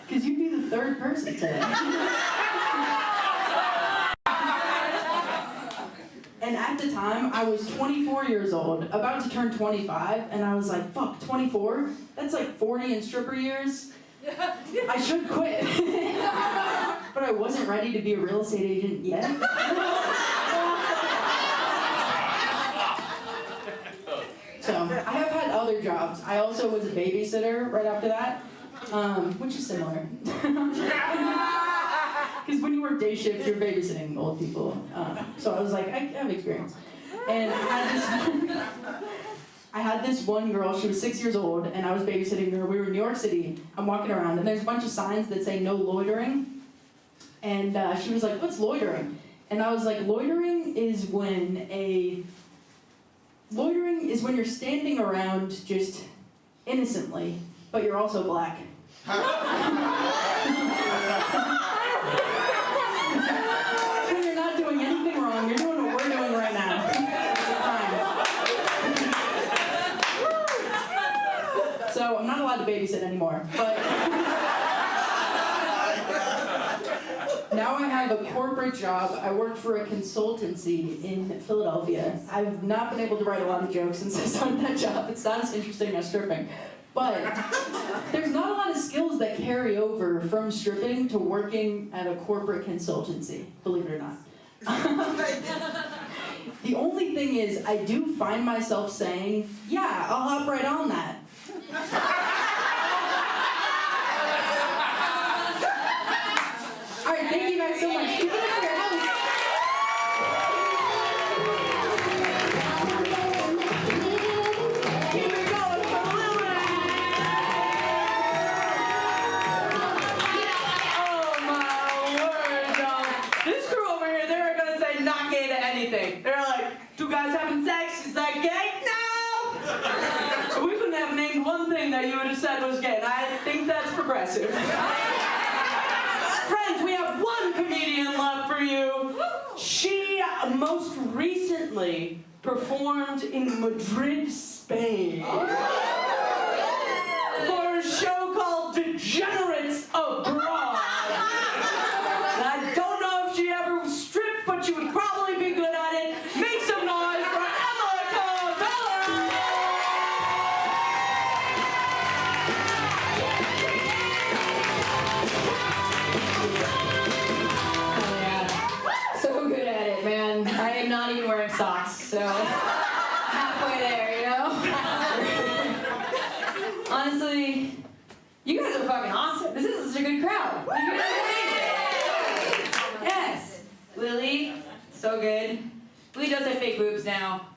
Speaker 1: Because you'd be the third person today. And at the time, I was 24 years old, about to turn 25, and I was like, fuck, 24? That's like 40 in stripper years. I should quit. But I wasn't ready to be a real estate agent yet. So, I have had other jobs. I also was a babysitter right after that, which is similar. Because when you work day shift, you're babysitting old people. So I was like, I have experience. And I had this one girl, she was 6 years old, and I was babysitting her. We were in New York City. I'm walking around, and there's a bunch of signs that say no loitering. And she was like, what's loitering? And I was like, loitering is when you're standing around just innocently, but you're also black. When you're not doing anything wrong, you're doing what we're doing right now. So I'm not allowed to babysit anymore, but now I have a corporate job. I work for a consultancy in Philadelphia. I've not been able to write a lot of jokes since I started that job. It's not as interesting as stripping. But there's not a lot of skills that carry over from stripping to working at a corporate consultancy, believe it or not. The only thing is, I do find myself saying, yeah, I'll hop right on that. All right, thank you guys so much. Give it up for your host. Keep it going for Lily. Oh my word, y'all. This crew over here, they're gonna say not gay to anything. They're like, two guys having sex, is that gay? No! We couldn't have named one thing that you would have said was gay, and I think that's progressive. Friends, we have one comedian left for you. She most recently performed in Madrid, Spain for a show called Degenerates Abroad. And I don't know if she ever stripped, but she would probably be good at it. Make some noise for Emma Covello!
Speaker 6: So good at it, man. I am not even wearing socks, so halfway there, you know? Honestly, you guys are fucking awesome. This is such a good crowd. You guys are amazing. Yes. Lily, so good. Lily does have fake boobs now.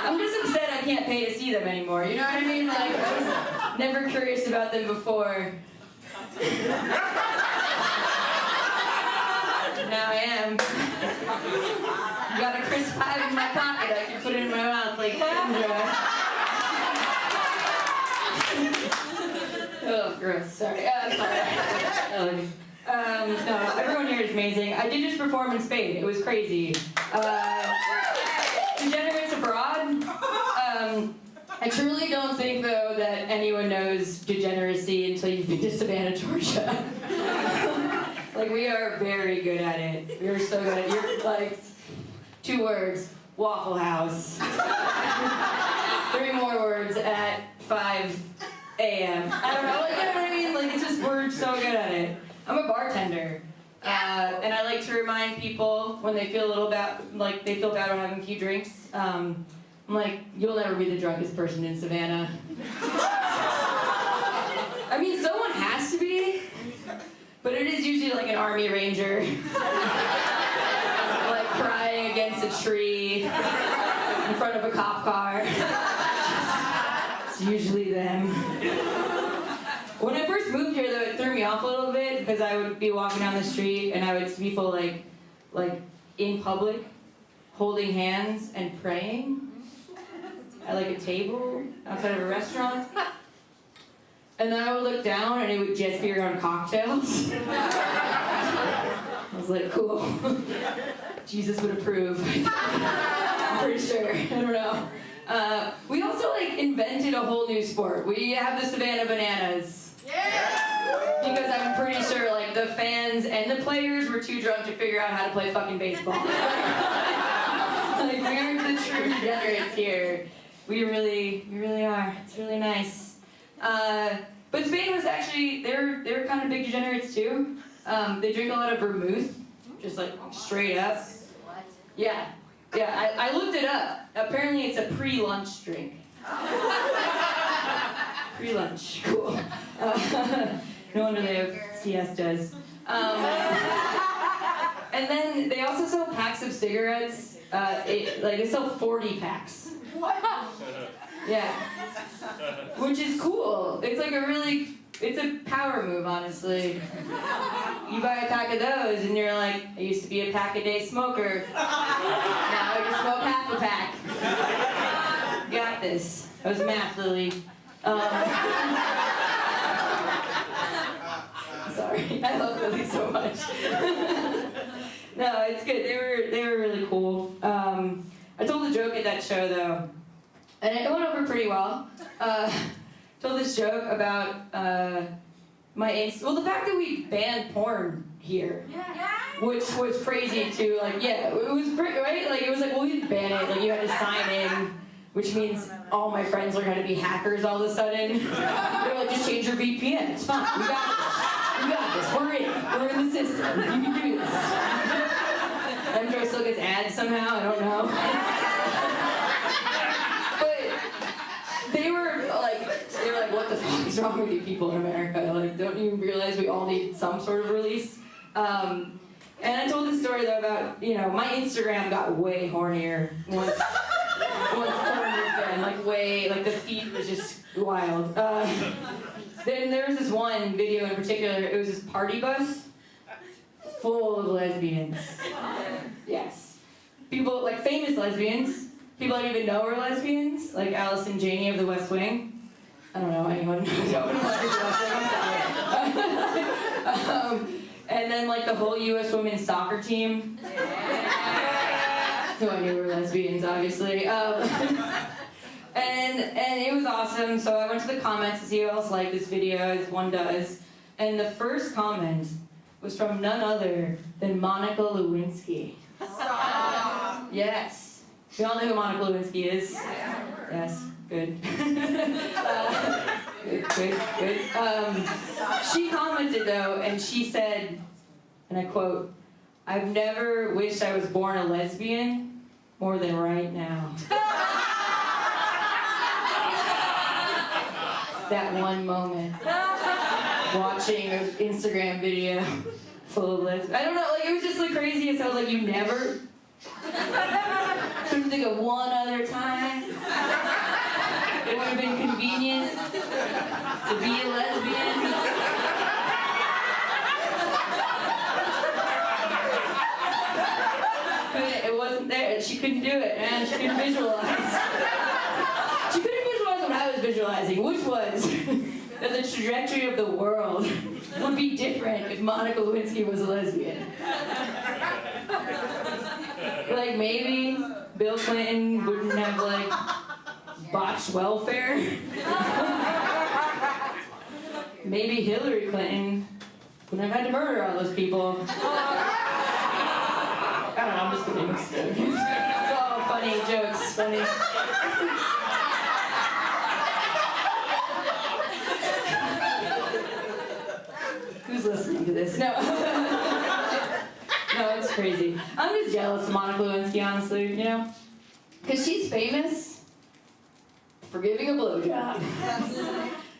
Speaker 6: I'm just upset I can't pay to see them anymore, you know what I mean? Like, I was never curious about them before. Now I am. Got a crisp 5 in my pocket. I can put it in my mouth like enjoy. Oh, gross. Sorry. No, everyone here is amazing. I did just perform in Spain. It was crazy. Degenerates Abroad. I truly don't think, though, that anyone knows degeneracy until you've been to Savannah, Georgia. Like, we are very good at it. We are so good at it. You're, like, 2 words, Waffle House. 3 more words at 5 a.m. I don't know, like, you know what I mean? Like, it's just, we're so good at it. I'm a bartender. And I like to remind people when they feel a little bad, like, they feel bad about having a few drinks. I'm like, you'll never be the drunkest person in Savannah. I mean, someone has to be. But it is usually like an Army Ranger, like
Speaker 7: a tree, in front of a cop car. It's usually them. When I first moved here, though, it threw me off a little bit because I would be walking down the street and I would see people like in public, holding hands and praying at like a table outside of a restaurant. And then I would look down and it would just be around cocktails. I was like, cool. Jesus would approve. I'm pretty sure. I don't know. We also like invented a whole new sport. We have the Savannah Bananas. Because I'm pretty sure like the fans and the players were too drunk to figure out how to play fucking baseball. Like we aren't the true degenerates here. We really are. It's really nice. But Spain was actually, they were kind of big degenerates too. They drink a lot of vermouth, just like straight up. Yeah, I looked it up. Apparently it's a pre-lunch drink. Pre-lunch, cool. No wonder they have siestas. And then they also sell packs of cigarettes. They sell 40 packs. Yeah. Which is cool. It's like it's a power move, honestly. You buy a pack of those and you're like, I used to be a pack-a-day smoker. Now I just smoke half a pack. Got this. That was math, Lily. Sorry, I love Lily so much. No, it's good. They were really cool. I told a joke at that show though, and it went over pretty well. Told this joke about the fact that we banned porn here, which was crazy too. Like, yeah, it was right. Like, it was like, well, we didn't ban it. Like, you had to sign in, which means all my friends are going to be hackers all of a sudden. They're like, just change your VPN. It's fine. We got this. We got this. We're in the system. You can do this. I'm sure it still gets ads somehow. I don't know. They were like, what the fuck is wrong with you people in America? Like, don't you realize we all need some sort of release? And I told this story though about, my Instagram got way hornier once porn was banned, the feed was just wild. Then there was this one video in particular, it was this party bus full of lesbians. Yes. People, like famous lesbians. People I didn't even know were lesbians, like Allison Janney of The West Wing. I don't know anyone who knows The West Wing, I'm sorry. And then like the whole U.S. women's soccer team, who I knew were lesbians, obviously. And it was awesome, so I went to the comments to see who else liked this video, as one does. And the first comment was from none other than Monica Lewinsky. Yes. We all know who Monica Lewinsky is? Yes, good. Good. She commented though, and she said, and I quote, "I've never wished I was born a lesbian more than right now." That one moment, watching an Instagram video full of lesbians. I don't know, like, it was just the craziest. I was like, you never? Couldn't think of one other time it would have been convenient to be a lesbian. It wasn't there. She couldn't do it, man. She couldn't visualize. She couldn't visualize what I was visualizing, which was that the trajectory of the world would be different if Monica Lewinsky was a lesbian. Like, maybe Bill Clinton wouldn't have, like, botched welfare. Maybe Hillary Clinton wouldn't have had to murder all those people. I don't know, I'm just kidding. It's all funny jokes, funny. Who's listening to this? No. No, it's crazy. I'm just jealous of Monica Lewinsky, honestly, Because she's famous for giving a blowjob.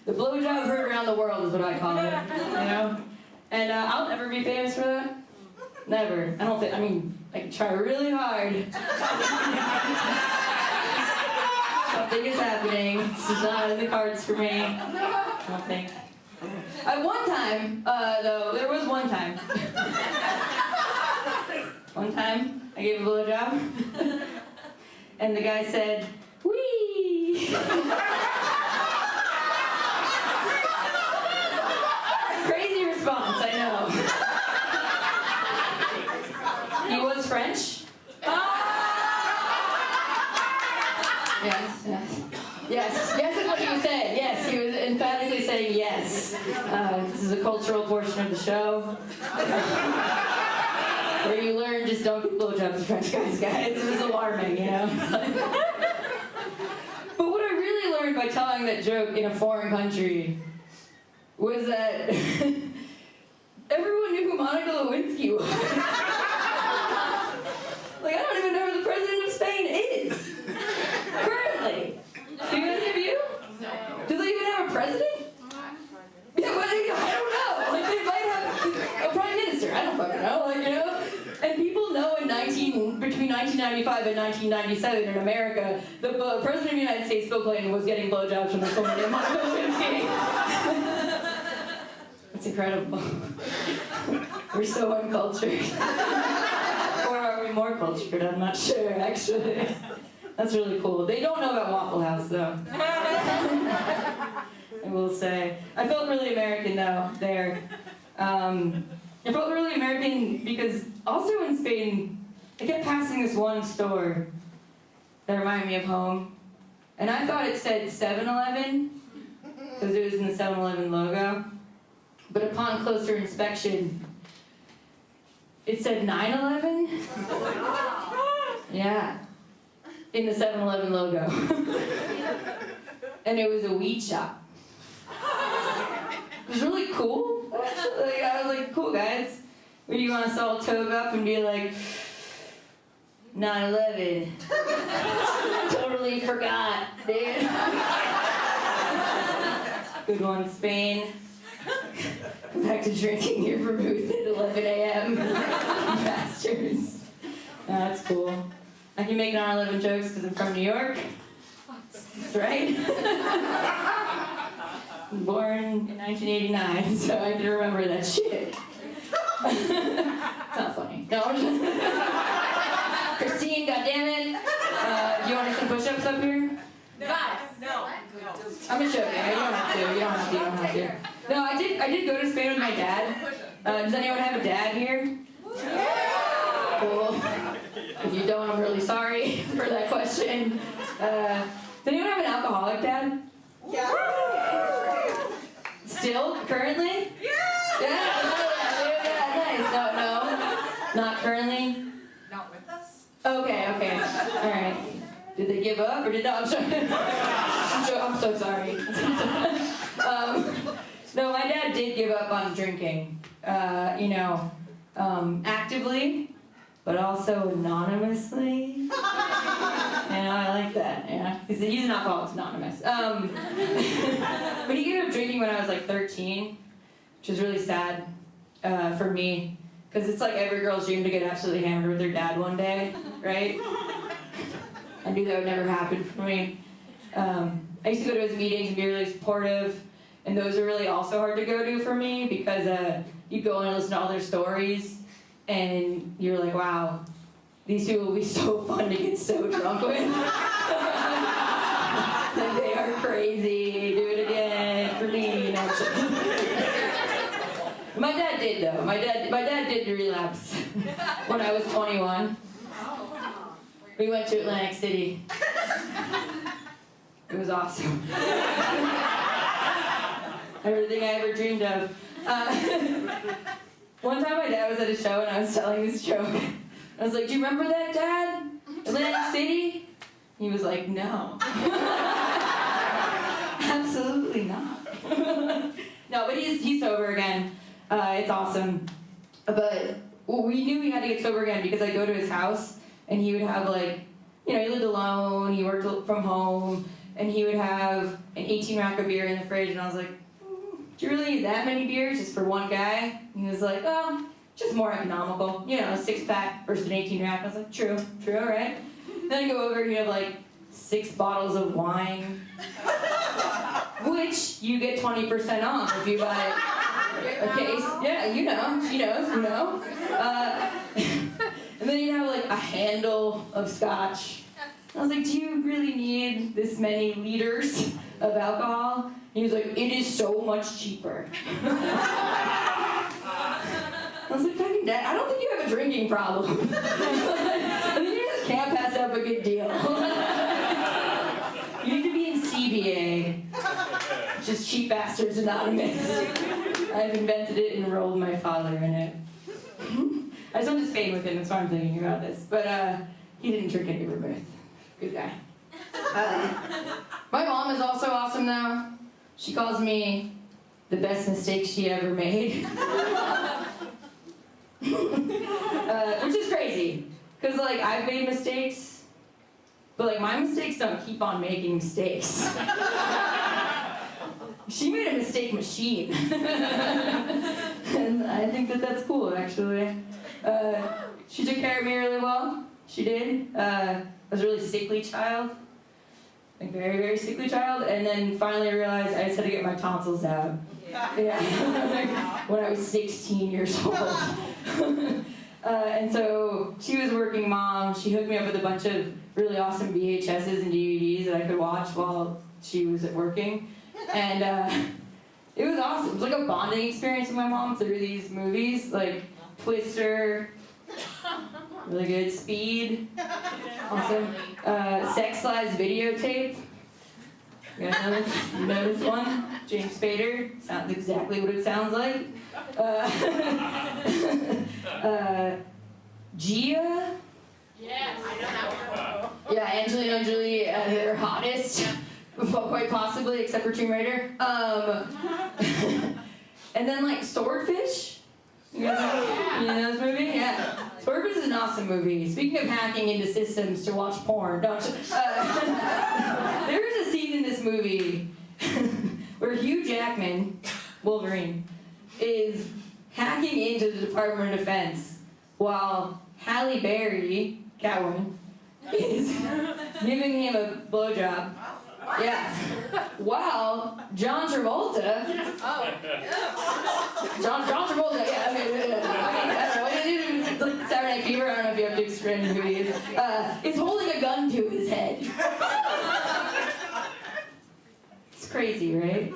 Speaker 7: The blowjob heard around the world is what I call it, And I'll never be famous for that. Never. I I can try really hard. Something is happening. This is not in the cards for me. I don't think. At one time, though, there was one time. One time, I gave a blowjob, and the guy said, "Wee." Crazy response, I know. He was French. Yes is what he was saying. Yes, he was emphatically saying yes. This is a cultural portion of the show where you learn just don't give blowjobs to French guys. It was alarming, you know? But what I really learned by telling that joke in a foreign country was that everyone knew who Monica Lewinsky was. Like, I don't even know who the president of Spain is. Currently. Do any of you? Do they even have a president? Yeah, well, I don't know. Like, they might have a prime minister. I don't fucking know. Like, you know? And people know between 1995 and 1997 in America, the president of the United States, Bill Clinton, was getting blowjobs from this woman named Monica Lewinsky. It's incredible. We're so uncultured. Or are we more cultured? I'm not sure, actually. That's really cool. They don't know about Waffle House, though. I will say. I felt really American, though, there. I felt really American because also in Spain, I kept passing this one store that reminded me of home. And I thought it said 7-Eleven, because it was in the 7-Eleven logo. But upon closer inspection, it said 9/11. Yeah. In the 7-Eleven logo. And it was a weed shop. It was really cool. Like, I was like, cool guys. What do you want us all toga up and be like, 9/11. Totally forgot, dude. Good one, Spain. Back to drinking your vermouth at 11 a.m. Bastards. That's cool. I can make 9/11 jokes because I'm from New York. That's right. Born in 1989, so I can remember that shit. It's not funny. No. Christine, goddammit. Do you want to do some push-ups up here?
Speaker 2: Guys, no.
Speaker 7: I'm just joking. You don't have to. You don't have to. No, I did go to Spain with my dad. Does anyone have a dad here? Cool. If you don't, I'm really sorry for that question. Does anyone have an alcoholic dad?
Speaker 2: Yeah.
Speaker 7: Still? Currently? Yeah, nice. No. Not currently?
Speaker 2: Not with us?
Speaker 7: Okay. Alright. Did they give up or did not? I'm sorry. I'm so sorry. No, my dad did give up on drinking. Actively, but also anonymously. I like that, yeah. He's an Alcoholics Anonymous. But he gave up drinking when I was like 13, which is really sad for me, because it's like every girl's dream to get absolutely hammered with their dad one day, right? I knew that would never happen for me. I used to go to his meetings and be really supportive, and those are really also hard to go to for me because you go and listen to all their stories, and you're like, wow, these people will be so fun to get so drunk with. Like, they are crazy. Do it again for me. No, my dad did, though. My dad did relapse when I was 21. We went to Atlantic City. It was awesome. Everything I ever dreamed of. One time my dad was at a show and I was telling this joke. I was like, do you remember that, Dad? Atlantic City? He was like, no. Absolutely not. No, but he's sober again. It's awesome. But we knew we had to get sober again because I'd go to his house and he would have he lived alone, he worked from home, and he would have an 18-rack of beer in the fridge, and I was like, do you really need that many beers just for one guy? And he was like, oh, just more economical. You know, a 6-pack versus an 18-rack. I was like, true, right? Then I go over, you have like 6 bottles of wine, which you get 20% off if you buy a case. Yeah, you know, she knows, you know. And then you have like a handle of scotch. I was like, do you really need this many liters of alcohol? And he was like, it is so much cheaper. I was like, fucking dad, I don't think you have a drinking problem. I think you just can't pass up a good deal. You need to be in CBA, just Cheap Bastards Anonymous. I've invented it and enrolled my father in it. I just went to Spain with him, that's why I'm thinking about this. But he didn't drink any vermouth. Good guy. My mom is also awesome now. She calls me the best mistake she ever made. Which is crazy. Because, like, I've made mistakes, but, like, my mistakes don't keep on making mistakes. She made a mistake machine. And I think that that's cool, actually. She took care of me really well. She did. I was a really sickly child. Like, very, very sickly child. And then finally realized I just had to get my tonsils out. Yeah. When I was 16 years old. And so she was a working mom. She hooked me up with a bunch of really awesome VHSs and DVDs that I could watch while she was working. And it was awesome. It was like a bonding experience with my mom through these movies, like Twister, really good, Speed, awesome, Sex Lies videotape. You guys know this one? James Spader, sounds exactly what it sounds like. Gia?
Speaker 2: Yes, I know that one.
Speaker 7: Yeah, Angelina Jolie at her hottest, quite possibly, except for Tomb Raider. And then like Swordfish. You guys know this movie? Yeah. Swordfish is an awesome movie. Speaking of hacking into systems to watch porn, no, there is a scene in this movie where Hugh Jackman, Wolverine, is hacking into the Department of Defense while Halle Berry, Catwoman, is giving him a blowjob. Yeah. While John Travolta. John Travolta, yeah. I don't know. It's like Saturday Night Fever. I don't know if you have to explain who he is. Is holding a gun to his head. It's crazy, right?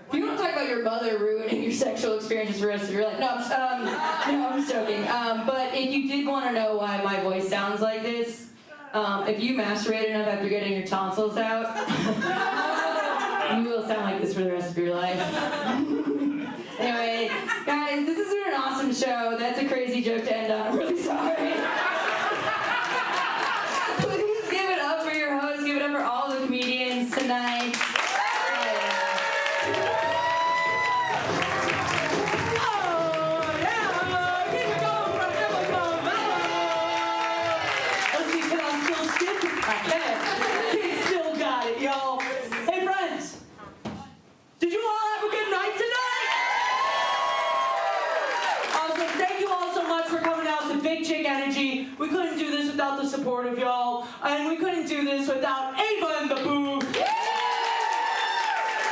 Speaker 7: If you want to talk about your mother ruining your sexual experiences for the rest of your life, no, I'm just joking. But if you did want to know why my voice sounds like this, if you masturbate enough after getting your tonsils out, you will sound like this for the rest of your life. Anyway, guys, this has been an awesome show. That's a crazy joke to end on. I'm really sorry. Please give it up for your host. Give it up for all the comedians tonight.
Speaker 1: Did you all have a good night tonight? Awesome. Thank you all so much for coming out to Big Chick Energy. We couldn't do this without the support of y'all, and we couldn't do this without Ava and the Boo.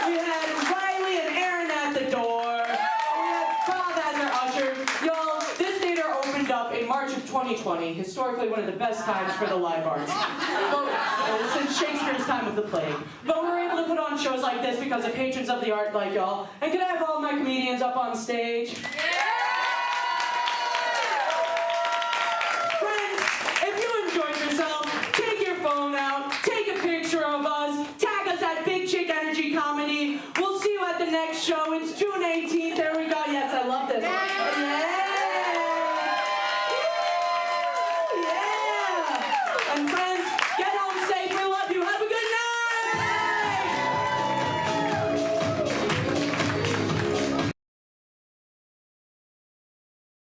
Speaker 1: We had Riley and Aaron at the door. We had Bob as our usher. Y'all, this theater opened up in March of 2020, historically one of the best times for the live arts. Since Shakespeare's time of the plague. But we're able to put on shows like this because of patrons of the art like y'all. And can I have all my comedians up on stage? Yeah!